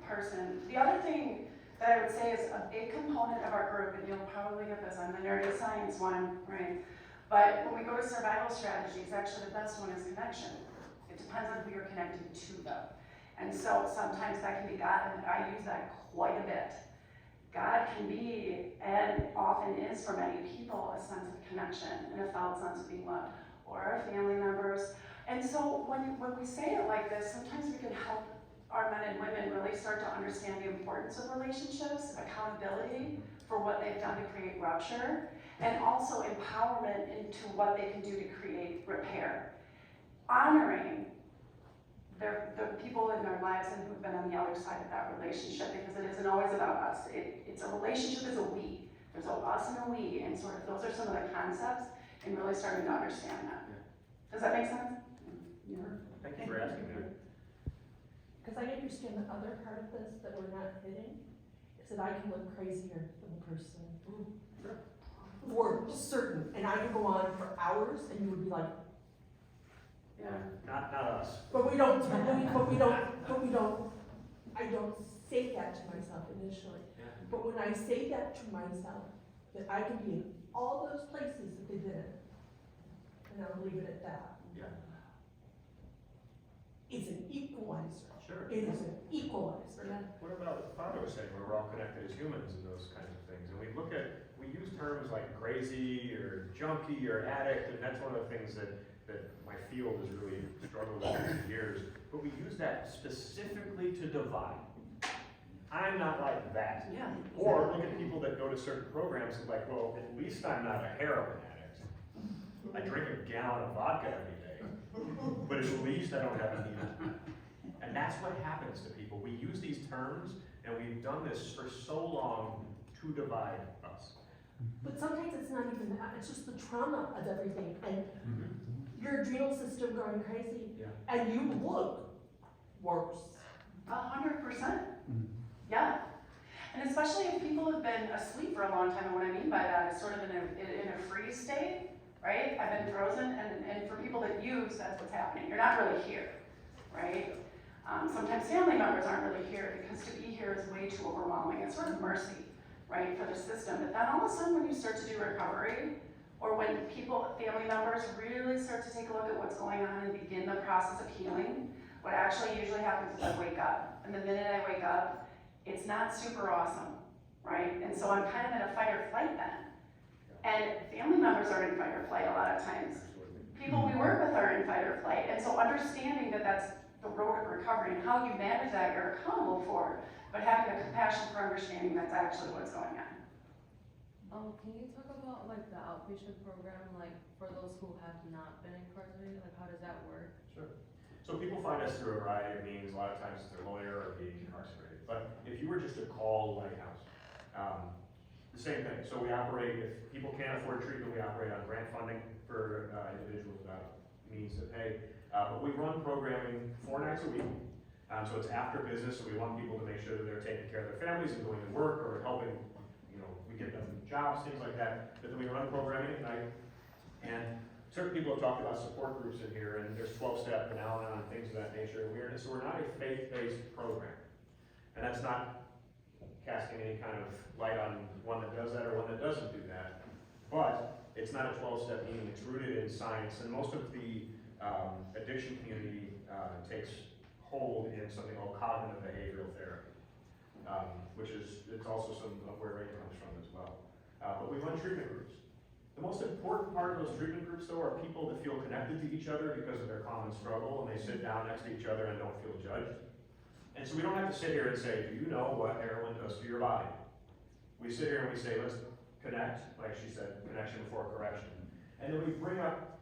person. The other thing that I would say is a big component of our group, and you'll probably get this, I'm the nerdy science one, right? But when we go to survival strategies, actually the best one is connection. It depends on who you're connecting to though. And so sometimes that can be God, and I use that quite a bit. God can be, and often is for many people, a sense of connection and a felt sense of being loved, or our family members. And so when we say it like this, sometimes we can help our men and women really start to understand the importance of relationships, accountability for what they've done to create rupture, and also empowerment into what they can do to create repair. Honoring the people in their lives and who've been on the other side of that relationship, because it isn't always about us. It's a relationship is a we. There's a us and a we, and sort of those are some of the concepts, and really starting to understand that. Does that make sense? Yeah. Thank you for asking that. Because I understand the other part of this that we're not hitting, is that I can look crazier than the person. For certain, and I could go on for hours, and you would be like, Yeah. Not us. but we don't, I don't say that to myself initially. Yeah. But when I say that to myself, that I can be in all those places that they've been in, and I'll leave it at that. Yeah. It's an equalizer. Sure. It is an equalizer. What about what Father was saying, where we're all connected as humans and those kinds of things? And we use terms like crazy or junkie or addict, and that's one of the things that my field has really struggled with for years. But we use that specifically to divide. I'm not like that. Yeah. Or look at people that go to certain programs and like, well, at least I'm not a heroin addict. I drink a gallon of vodka every day, but at least I don't have a needle. And that's what happens to people. We use these terms, and we've done this for so long to divide us. But sometimes it's not even that, it's just the trauma of everything, and your adrenal system going crazy, Yeah. and you look worse. 100%. Yeah. And especially if people have been asleep for a long time, and what I mean by that is sort of in a freeze state, right? I've been frozen, and for people that use, that's what's happening. You're not really here, right? Sometimes family members aren't really here because to be here is way too overwhelming. It's sort of mercy, right, for the system. But then all of a sudden when you start to do recovery, or when family members really start to take a look at what's going on and begin the process of healing, what actually usually happens is I wake up. And the minute I wake up, it's not super awesome, right? And so I'm kind of in a fight or flight then. And family members are in fight or flight a lot of times. People we work with are in fight or flight. And so understanding that that's the road of recovery and how you manage that, you're accountable for, but having the compassion for understanding that's actually what's going on. Can you talk about like the outpatient program, like for those who have not been incarcerated, like how does that work? Sure. So people find us through a variety of means. A lot of times it's their lawyer or being incarcerated. But if you were just to call Lighthouse, the same thing. So we operate, if people can't afford treatment, we operate on grant funding for individuals without means to pay. But we run programming 4 nights a week. So it's after business, so we want people to make sure that they're taking care of their families and going to work or helping, we get them jobs, things like that. But then we run programming at night. And certain people have talked about support groups in here, and there's 12-step and Al-Anon and things of that nature. So we're not a faith-based program. And that's not casting any kind of light on one that does that or one that doesn't do that. But it's not a 12-step meeting, it's rooted in science, and most of the addiction community takes hold in something called cognitive behavioral therapy, which is, it's also some of where Ray comes from as well. But we run treatment groups. The most important part of those treatment groups, though, are people that feel connected to each other because of their common struggle, and they sit down next to each other and don't feel judged. And so we don't have to sit here and say, do you know what heroin does to your body? We sit here and we say, let's connect, like she said, connection before correction. And then we bring up,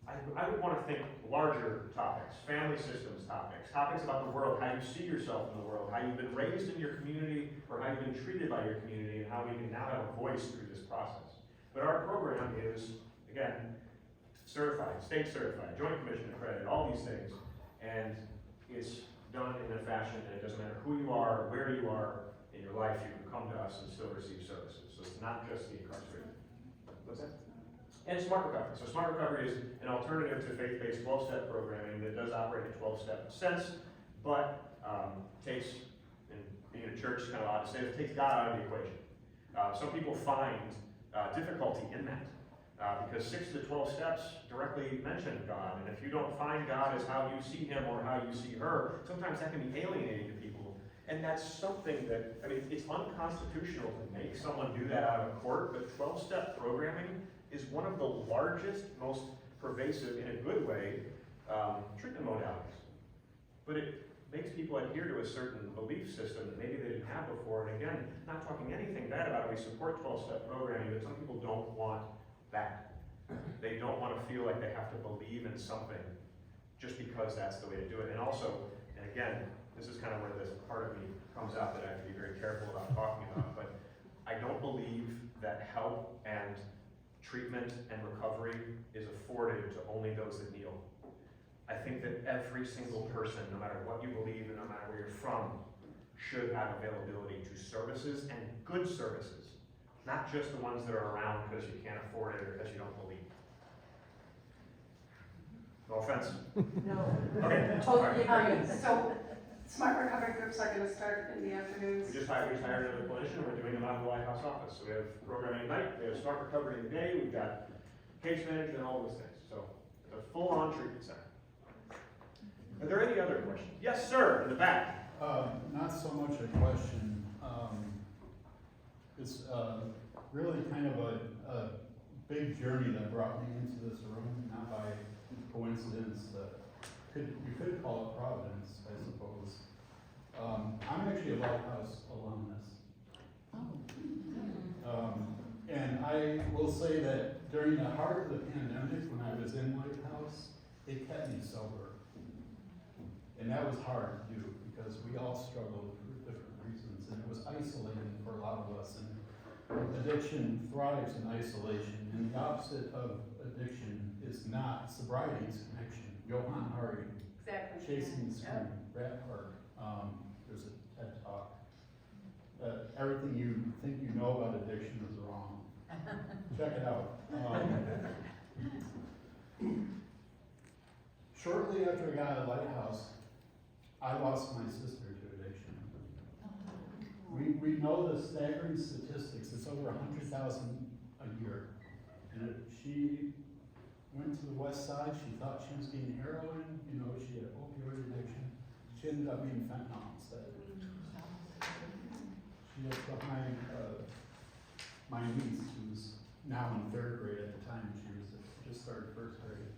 I would want to think larger topics, family systems topics, topics about the world, how you see yourself in the world, how you've been raised in your community, or how you've been treated by your community, and how we can now have a voice through this process. But our program is, again, certified, state certified, Joint Commission accredited, all these things. And it's done in a fashion that it doesn't matter who you are, where you are in your life, you can come to us and still receive services. So it's not just the incarcerated. What's that? And Smart Recovery. So Smart Recovery is an alternative to faith-based 12-step programming that does operate in a 12-step sense, but takes, and being a church is kind of odd to say, it takes God out of the equation. Some people find difficulty in that. Because 6 of the 12 steps directly mention God, and if you don't find God as how you see him or how you see her, sometimes that can be alienating to people. And that's something that, it's unconstitutional to make someone do that out of court, but 12-step programming is one of the largest, most pervasive, in a good way, treatment modalities. But it makes people adhere to a certain belief system that maybe they didn't have before. And again, not talking anything bad about it, we support 12-step programming, but some people don't want that. They don't want to feel like they have to believe in something just because that's the way to do it. And also, and again, this is kind of where this part of me comes out that I have to be very careful about talking about, but I don't believe that help and treatment and recovery is afforded to only those that kneel. I think that every single person, no matter what you believe and no matter where you're from, should have availability to services and good services. Not just the ones that are around because you can't afford it or because you don't believe. No offense. No. Okay. Totally agree. So Smart Recovery groups are going to start in the afternoons. We just hired another clinician, and we're doing them out of the Lighthouse office. So we have programming at night, we have Smart Recovery in the day, we've got case management and all those things. So it's a full-on treatment center. Are there any other questions? Yes, sir, in the back. Not so much a question. It's really kind of a big journey that brought me into this room, not by coincidence. You could call it providence, I suppose. I'm actually a Lighthouse alumnus. And I will say that during the heart of the pandemic, when I was in Lighthouse, it kept me sober. And that was hard to do because we all struggled with us, and addiction thrives in isolation, and the opposite of addiction is not sobriety, it's connection. Johann Hari, Exactly. Chasing the Scream, Rat Park, there's a TED Talk. Everything you think you know about addiction is wrong. Check it out. Shortly after I got out of Lighthouse, I lost my sister to addiction. We know the staggering statistics, it's over 100,000 a year. And she went to the west side, she thought she was getting heroin, you know, she had opioid addiction. She ended up being fentanyl instead. She was behind my niece, who's now in 3rd grade. At the time she was just started 1st grade.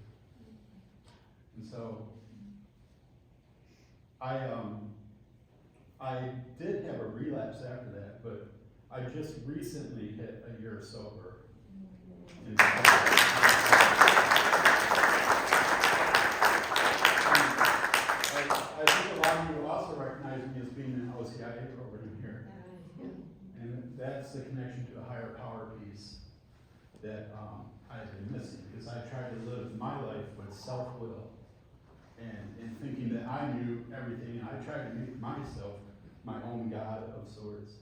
And so I did have a relapse after that, but I just recently hit a year sober. And I think a lot of you also recognize me as being in the OCIA program here. And that's the connection to a higher power piece that I've been missing, because I tried to live my life with self-will and thinking that I knew everything, and I tried to make myself my own God of sorts.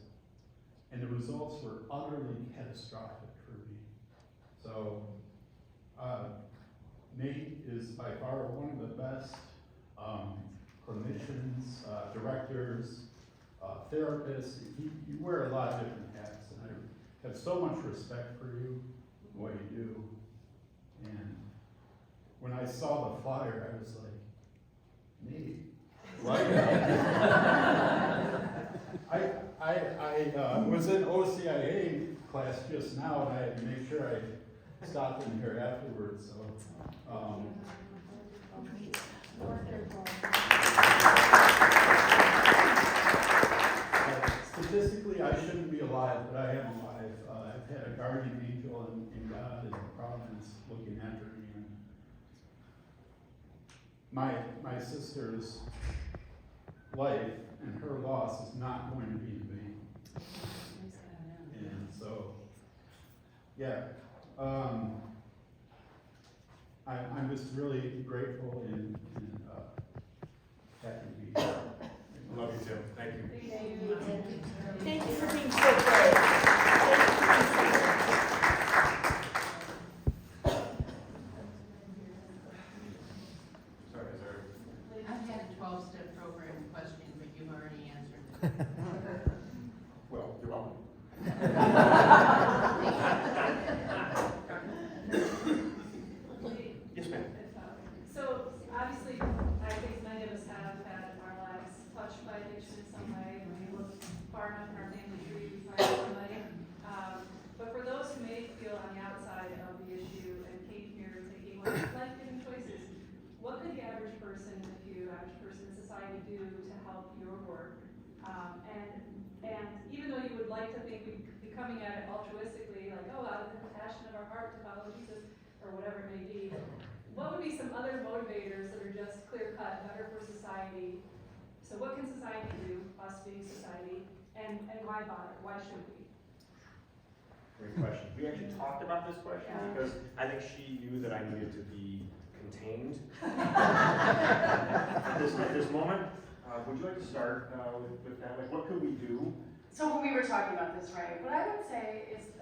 And the results were utterly catastrophic for me. So, Nate is by far one of the best clinicians, directors, therapists. You wear a lot of different hats, and I have so much respect for you, what you do. And when I saw the flyer, I was like, Nate, right? I was in OCIA class just now, and I had to make sure I stopped in here afterwards. So, statistically, I shouldn't be alive, but I am alive. I've had a guardian angel in God and Providence looking after me. And my sister's life and her loss is not going to be in vain. And so, yeah, I'm just really grateful and happy to be here. Love you, Tim. Thank you. Thank you for being so brave. Sorry, sorry. I've had a 12-step program question, but you've already answered it. Well, you're welcome. Yes, ma'am. So obviously, I think many of us have had our lives touched by addiction in some way. When we look far enough in our family tree, we find somebody. But for those who may feel on the outside of the issue and came here thinking, well, life-giving choices, what could the average person, average person in society do to help your work? And even though you would like to think we'd be coming at it altruistically, like, oh, out of the passion of our heart to follow Jesus, or whatever it may be, what would be some other motivators that are just clear-cut, better for society? So what can society do, us being society, and why bother? Why should we? Great question. We actually talked about this question because I think she knew that I needed to be contained at this moment. Would you like to start with that? Like, what could we do? So when we were talking about this, right, what I would say is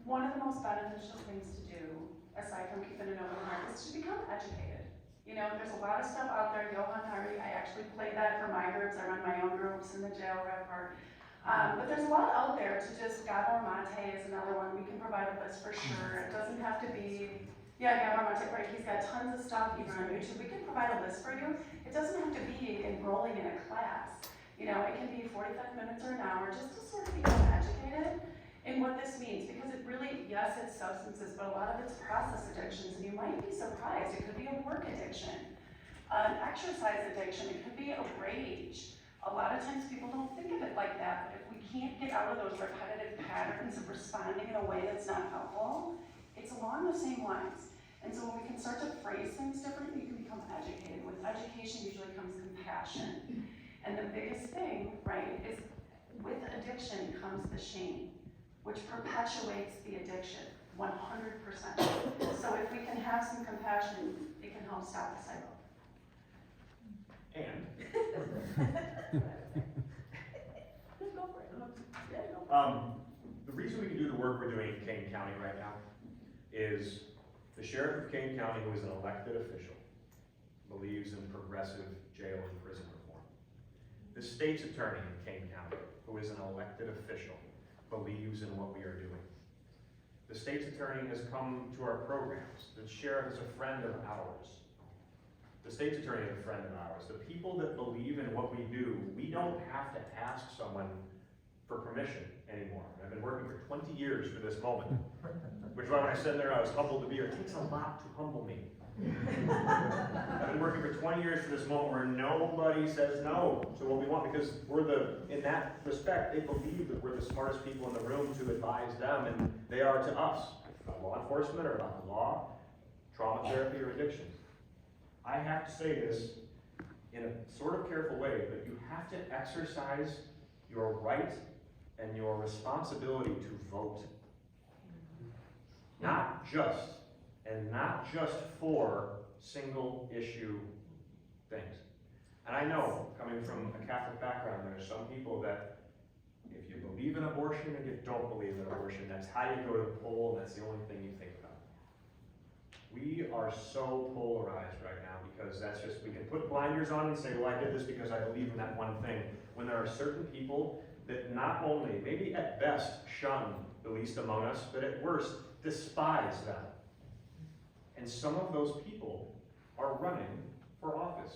one of the most beneficial things to do, aside from keeping an open heart, is to become educated. You know, there's a lot of stuff out there. Johann Hari, I actually play that for my groups. I run my own groups in the jail rep part. But there's a lot out there to just, Gabor Mate is another one. We can provide a list for sure. It doesn't have to be, Gabor Mate, right, he's got tons of stuff even on YouTube. We can provide a list for you. It doesn't have to be enrolling in a class. You know, it can be 45 minutes or an hour just to sort of become educated in what this means, because it really, yes, it's substances, but a lot of it's process addictions, and you might be surprised. It could be a work addiction, an exercise addiction, it could be a rage. A lot of times people don't think of it like that, but if we can't get out of those repetitive patterns of responding in a way that's not helpful, it's along the same lines. And so when we can start to phrase things differently, you can become educated. With education usually comes compassion. And the biggest thing, right, is with addiction, addiction comes the shame, which perpetuates the addiction, 100%. So if we can have some compassion, it can help stop the cycle. And, Go for it. Yeah, go. the reason we can do the work we're doing in Kane County right now is the sheriff of Kane County, who is an elected official, believes in progressive jail and prison reform. The state's attorney in Kane County, who is an elected official, believes in what we are doing. The state's attorney has come to our programs. The sheriff is a friend of ours. The state's attorney is a friend of ours. The people that believe in what we do, we don't have to ask someone for permission anymore. I've been working for 20 years for this moment, which is why when I said there I was humbled to be here. It takes a lot to humble me. I've been working for 20 years for this moment where nobody says no to what we want, because in that respect, they believe that we're the smartest people in the room to advise them, and they are to us, about law enforcement or about the law, trauma therapy or addiction. I have to say this in a sort of careful way, but you have to exercise your right and your responsibility to vote. Not just for single issue things. And I know, coming from a Catholic background, there are some people that, if you believe in abortion and you don't believe in abortion, that's how you go to the poll, and that's the only thing you think about. We are so polarized right now because that's just, we can put blinders on and say, well, I did this because I believe in that one thing, when there are certain people that not only, maybe at best, shun the least among us, but at worst, despise them. And some of those people are running for office,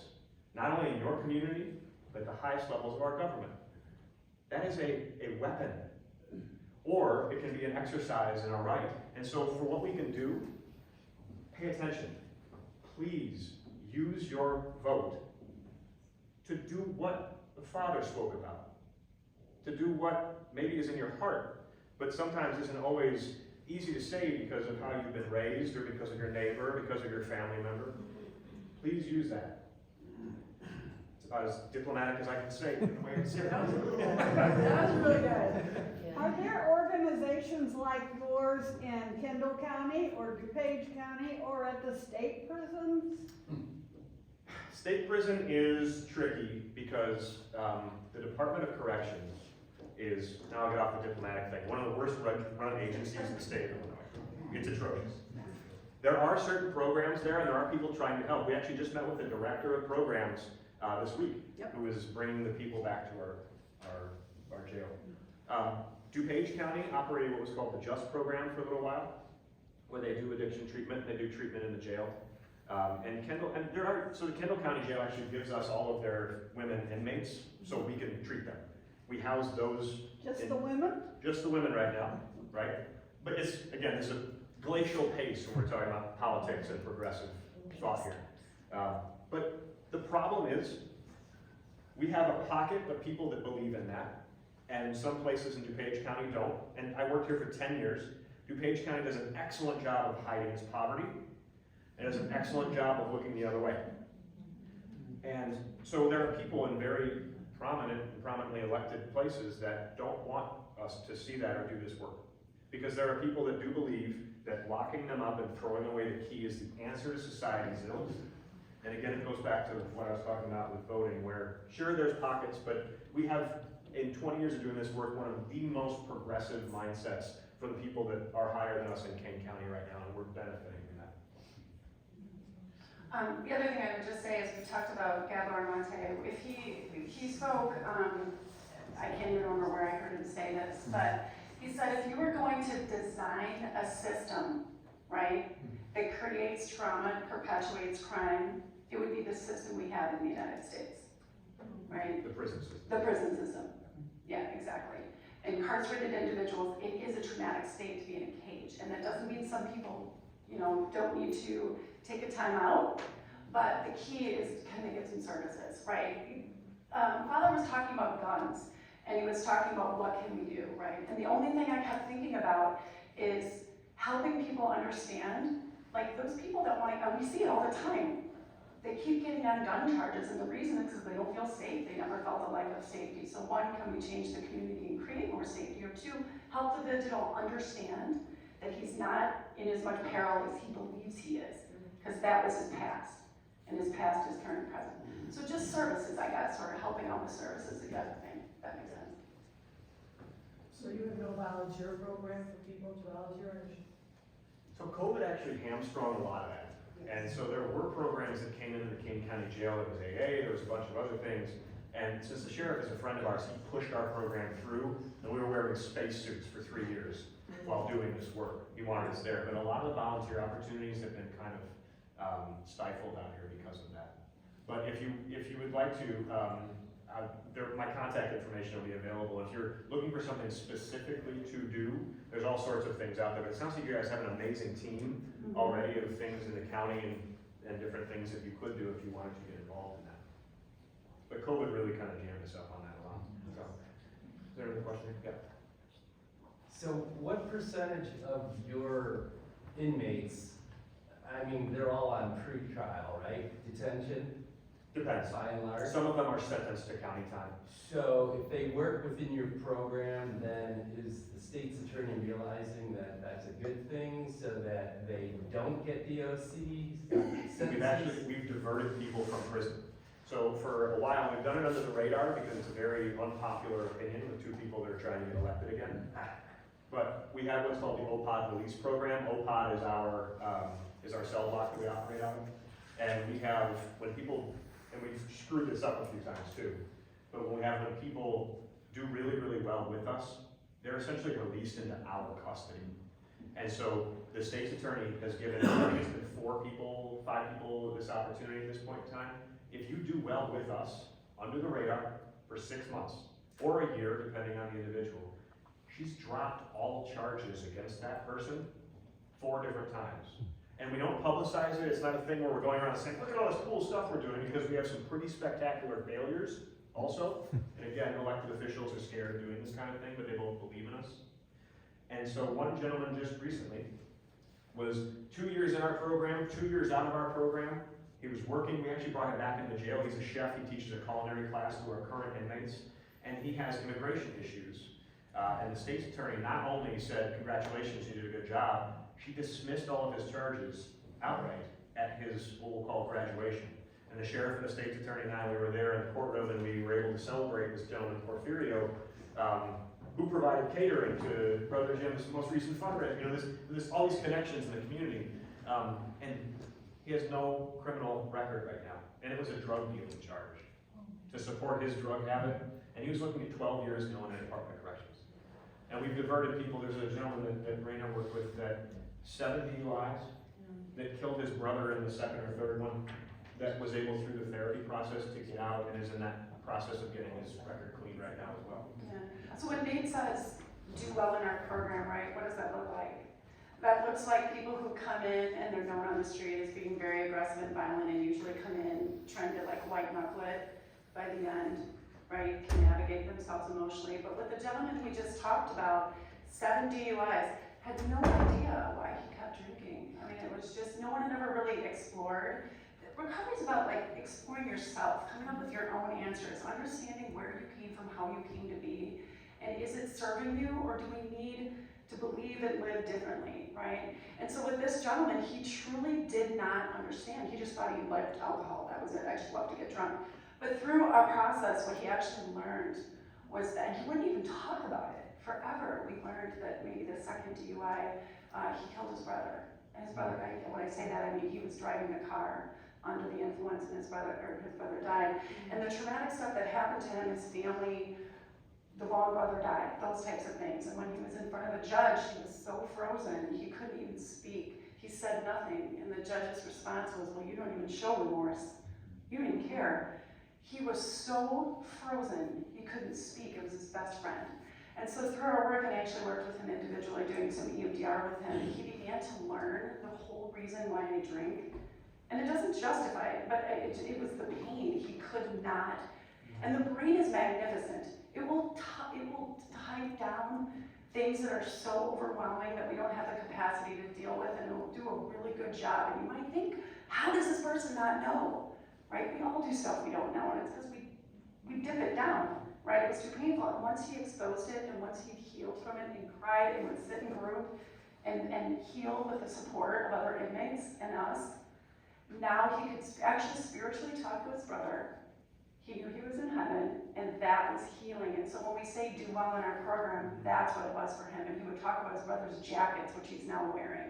not only in your community, but at the highest levels of our government. That is a weapon, or it can be an exercise in our right. And so for what we can do, pay attention. Please use your vote to do what the Father spoke about, to do what maybe is in your heart, but sometimes isn't always easy to say because of how you've been raised, or because of your neighbor, or because of your family member. Please use that. It's about as diplomatic as I can say. In the way I say it. That was really good. Are there organizations like yours in Kendall County or DuPage County or at the state prisons? State prison is tricky because the Department of Corrections is, now I'll get off the diplomatic thing, one of the worst run agencies in the state of Illinois. It's atrocious. There are certain programs there, and there are people trying to help. We actually just met with the director of programs this week, who is bringing the people back to our jail. DuPage County operated what was called the JUST program for a little while, where they do addiction treatment, they do treatment in the jail. So the Kendall County Jail actually gives us all of their women inmates so we can treat them. We house those. Just the women? Just the women right now, right? But it's a glacial pace when we're talking about politics and progressive thought here. But the problem is, we have a pocket of people that believe in that, and some places in DuPage County don't. And I worked here for 10 years. DuPage County does an excellent job of hiding its poverty, and does an excellent job of looking the other way. And so there are people in very prominently elected places that don't want us to see that or do this work. Because there are people that do believe that locking them up and throwing away the key is the answer to society's ills. And again, it goes back to what I was talking about with voting, where sure, there's pockets, but we have, in 20 years of doing this work, one of the most progressive mindsets for the people that are higher than us in Kane County right now, and we're benefiting from that. The other thing I would just say is, we talked about Gabor Monte. If he spoke, I can't even remember where I heard him say this, but he said if you were going to design a system, right, that creates trauma and perpetuates crime, it would be the system we have in the United States, right? The prison system. The prison system. Yeah, exactly. Incarcerated individuals, it is a traumatic state to be in a cage, and that doesn't mean some people, don't need to take a time out, but the key is, can they get some services, right? Father was talking about guns, and he was talking about what can we do, right? And the only thing I kept thinking about is helping people understand, like those people that we see it all the time. they keep getting on gun charges, and the reason is because they don't feel safe. They never felt a lack of safety. So one, can we change the community and create more safety? Or two, help the vigil understand that he's not in as much peril as he believes he is, because that was his past, and his past is current and present. So just services, I guess, sort of helping out with services together thing, if that makes sense. So you have no volunteer program for people to volunteer? So COVID actually hamstrung a lot of that. And so there were programs that came into the King County Jail. There was AA, there was a bunch of other things. And since the sheriff is a friend of ours, he pushed our program through, and we were wearing spacesuits for 3 years while doing this work. He wanted us there. But a lot of the volunteer opportunities have been kind of stifled out here because of that. But if you would like to, my contact information will be available. If you're looking for something specifically to do, there's all sorts of things out there. But it sounds like you guys have an amazing team already of things in the county and different things that you could do if you wanted to get involved in that. But COVID really kind of jammed us up on that a lot. So, is there another question? Yeah. So what percentage of your inmates, I mean, they're all on pre-trial, right? Detention? Depends. By and large? Some of them are sentenced to county time. So if they work within your program, then is the state's attorney realizing that that's a good thing so that they don't get DOC sentences? We've diverted people from prison. So for a while, we've done it under the radar because it's a very unpopular opinion with 2 people that are trying to get elected again. But we have what's called the OPOD release program. OPOD is our cell block that we operate out of. And we have, when people, and we've screwed this up a few times too, but when people do really, really well with us, they're essentially released into our custody. And so the state's attorney has given, I think it's been 5 people this opportunity at this point in time. If you do well with us, under the radar, for 6 months, or a year, depending on the individual, she's dropped all charges against that person 4 different times. And we don't publicize it. It's not a thing where we're going around saying, look at all this cool stuff we're doing, because we have some pretty spectacular failures also. And again, elected officials are scared of doing this kind of thing, but they both believe in us. And so one gentleman just recently was 2 years in our program, 2 years out of our program. He was working, we actually brought him back into jail. He's a chef, he teaches a culinary class to our current inmates, and he has immigration issues. And the state's attorney not only said, congratulations, you did a good job, she dismissed all of his charges outright at his, what we'll call graduation. And the sheriff and the state's attorney and I, we were there in the courtroom, and we were able to celebrate this gentleman, Porfirio, who provided catering to Brother Jim's most recent fundraiser. You know, there's all these connections in the community. And he has no criminal record right now. And it was a drug dealing charge to support his drug habit. And he was looking at 12 years in the Illinois Department of Corrections. And we've diverted people. There's a gentleman that Raina worked with that 7 DUIs that killed his brother in the 2nd or 3rd one, that was able through the therapy process to get out and is in that process of getting his record clean right now as well. Yeah. So when Nate says do well in our program, right, what does that look like? That looks like people who come in and they're known on the street as being very aggressive and violent, and usually come in trying to like white knuckle it by the end, right, can navigate themselves emotionally. But with the gentleman we just talked about, 7 DUIs, had no idea why he kept drinking. I mean, it was just, no one had ever really explored. Recovery is about like exploring yourself, coming up with your own answers, understanding where you came from, how you came to be, and is it serving you, or do we need to believe and live differently, right? And so with this gentleman, he truly did not understand. He just thought he liked alcohol. That was it. I just love to get drunk. But through our process, what he actually learned was that he wouldn't even talk about it. Forever, we learned that maybe the 2nd DUI, he killed his brother. And his brother, when I say that, I mean he was driving a car under the influence, and his brother died. And the traumatic stuff that happened to him, his family, the wrong brother died, those types of things. And when he was in front of a judge, he was so frozen, he couldn't even speak. He said nothing, and the judge's response was, well, you don't even show remorse. You don't even care. He was so frozen, he couldn't speak. It was his best friend. And so through our work, and I actually worked with him individually, doing some EMDR with him, he began to learn the whole reason why I drink. And it doesn't justify it, but it was the pain. He could not. And the brain is magnificent. It will type down things that are so overwhelming that we don't have the capacity to deal with, and it will do a really good job. And you might think, how does this person not know? right? We all do stuff we don't know, and it's because we dip it down, right? It was too painful, and once he exposed it, and once he healed from it, and cried, and would sit in group, and heal with the support of other inmates and us, now he could actually spiritually talk to his brother. He knew he was in heaven, and that was healing. And so when we say do well in our program, that's what it was for him. And he would talk about his brother's jackets, which he's now wearing.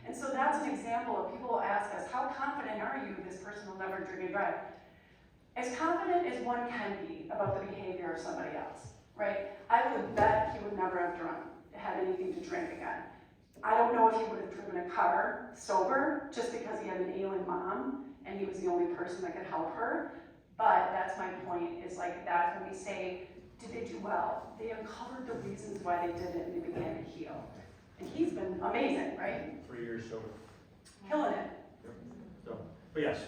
And so that's an example of people will ask us, how confident are you this person will never drink again? As confident as one can be about the behavior of somebody else, right? I would bet he would never have had anything to drink again. I don't know if he would have driven a car sober just because he had an ailing mom and he was the only person that could help her. But that's my point, is like that's when we say, did they do well? They uncovered the reasons why they did it and they began to heal. And he's been amazing, right? 3 years sober. Killing it. So, but yes,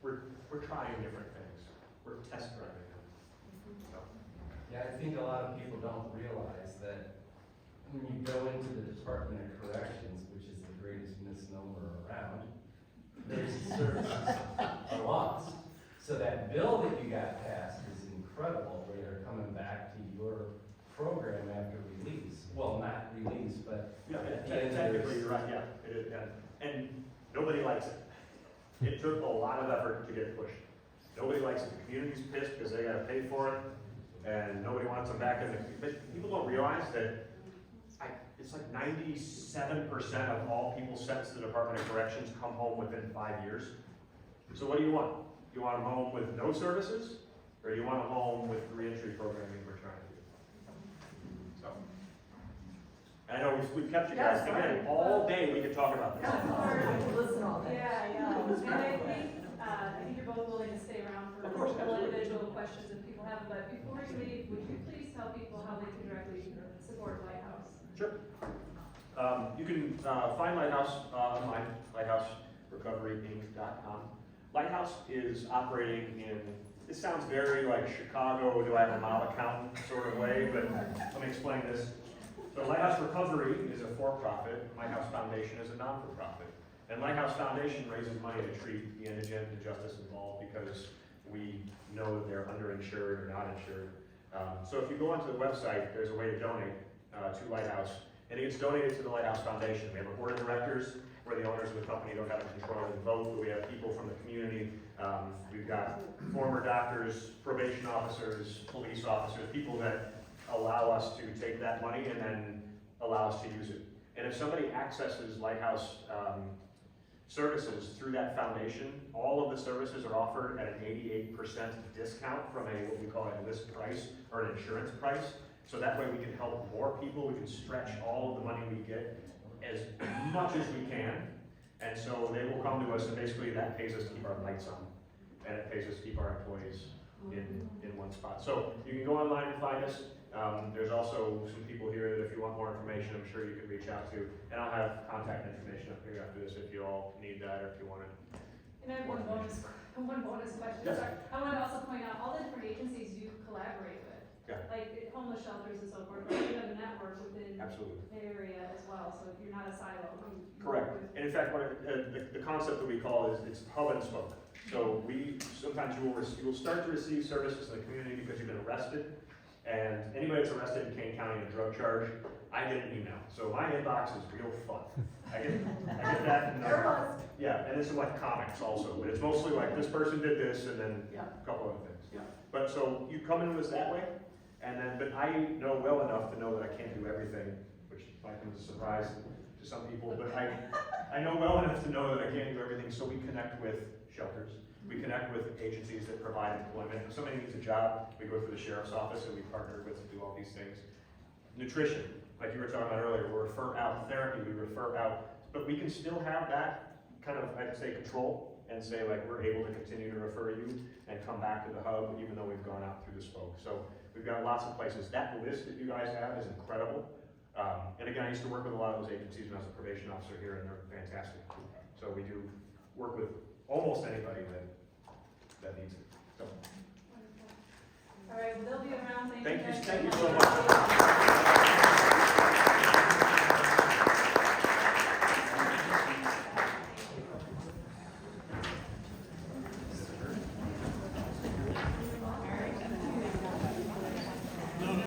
we're trying different things. We're test driving them. So, Yeah, I think a lot of people don't realize that when you go into the Department of Corrections, which is the greatest misnomer around, there's services are lost. So that bill that you got passed is incredible, where you're coming back to your program after release. Well, not release, but yeah, at the end of technically this- you're right, yeah. It is, and nobody likes it. It took a lot of effort to get pushed. Nobody likes it. The community's pissed because they gotta pay for it, and nobody wants them back in the, but people don't realize that it's like 97% of all people sentenced to the Department of Corrections come home within 5 years. So what do you want? You want them home with no services, or you want them home with the reentry programming we're trying to do? So, I know we've kept you guys, again, all day we could talk about this. Listen all day. Yeah, I know. And I think you're both willing to stay around for Of course, absolutely. individual questions if people have them. But before you leave, would you please tell people how they can directly support Lighthouse? Sure. You can find Lighthouse online, lighthouserecoveryinc.com. Lighthouse is operating in, this sounds very like Chicago, do I have a mob accountant sort of way, but let me explain this. So Lighthouse Recovery is a for-profit, Lighthouse Foundation is a non-for-profit. And Lighthouse Foundation raises money to treat the indigent and justice involved because we know that they're underinsured or not insured. So if you go onto the website, there's a way to donate to Lighthouse, and it gets donated to the Lighthouse Foundation. We have a board of directors where the owners of the company don't have a controlling vote, but we have people from the community. We've got former doctors, probation officers, police officers, people that allow us to take that money and then allow us to use it. And if somebody accesses Lighthouse services through that foundation, all of the services are offered at an 88% discount from what we call a list price or an insurance price. So that way we can help more people, we can stretch all of the money we get as much as we can. And so they will come to us, and basically that pays us to keep our lights on. And it pays us to keep our employees in one spot. So you can go online and find us. There's also some people here that if you want more information, I'm sure you can reach out to. And I'll have contact information up here after this if you all need that or if you want it. And I have one bonus question. Yes. Sorry. I want to also point out all the different agencies you collaborate with. Yeah. Like homeless shelters and so forth, but you have a network within Absolutely. the area as well, so you're not a silo. You Correct. work with- And in fact, the concept that we call is it's hub and spoke. So sometimes you will start to receive services in the community because you've been arrested. And anybody that's arrested in Kane County on a drug charge, I get an email. So my inbox is real fun. I get that. And, yeah, and it's like comics also, but it's mostly like this person did this and then a couple other things. Yeah. But so you come into us that way, and then, but I know well enough to know that I can't do everything, which might come as a surprise to some people, but I know well enough to know that I can't do everything, so we connect with shelters. We connect with agencies that provide employment. If somebody needs a job, we go through the sheriff's office and we partner with to do all these things. Nutrition, like you were talking about earlier, we refer out. Therapy, we refer out. But we can still have that kind of, I'd say, control and say like we're able to continue to refer you and come back to the hub even though we've gone out through the spoke. So we've got lots of places. That list that you guys have is incredible. And again, I used to work with a lot of those agencies when I was a probation officer here, and they're fantastic. So we do work with almost anybody that needs it. So. All right, well, they'll be around. Thank you guys so much. much.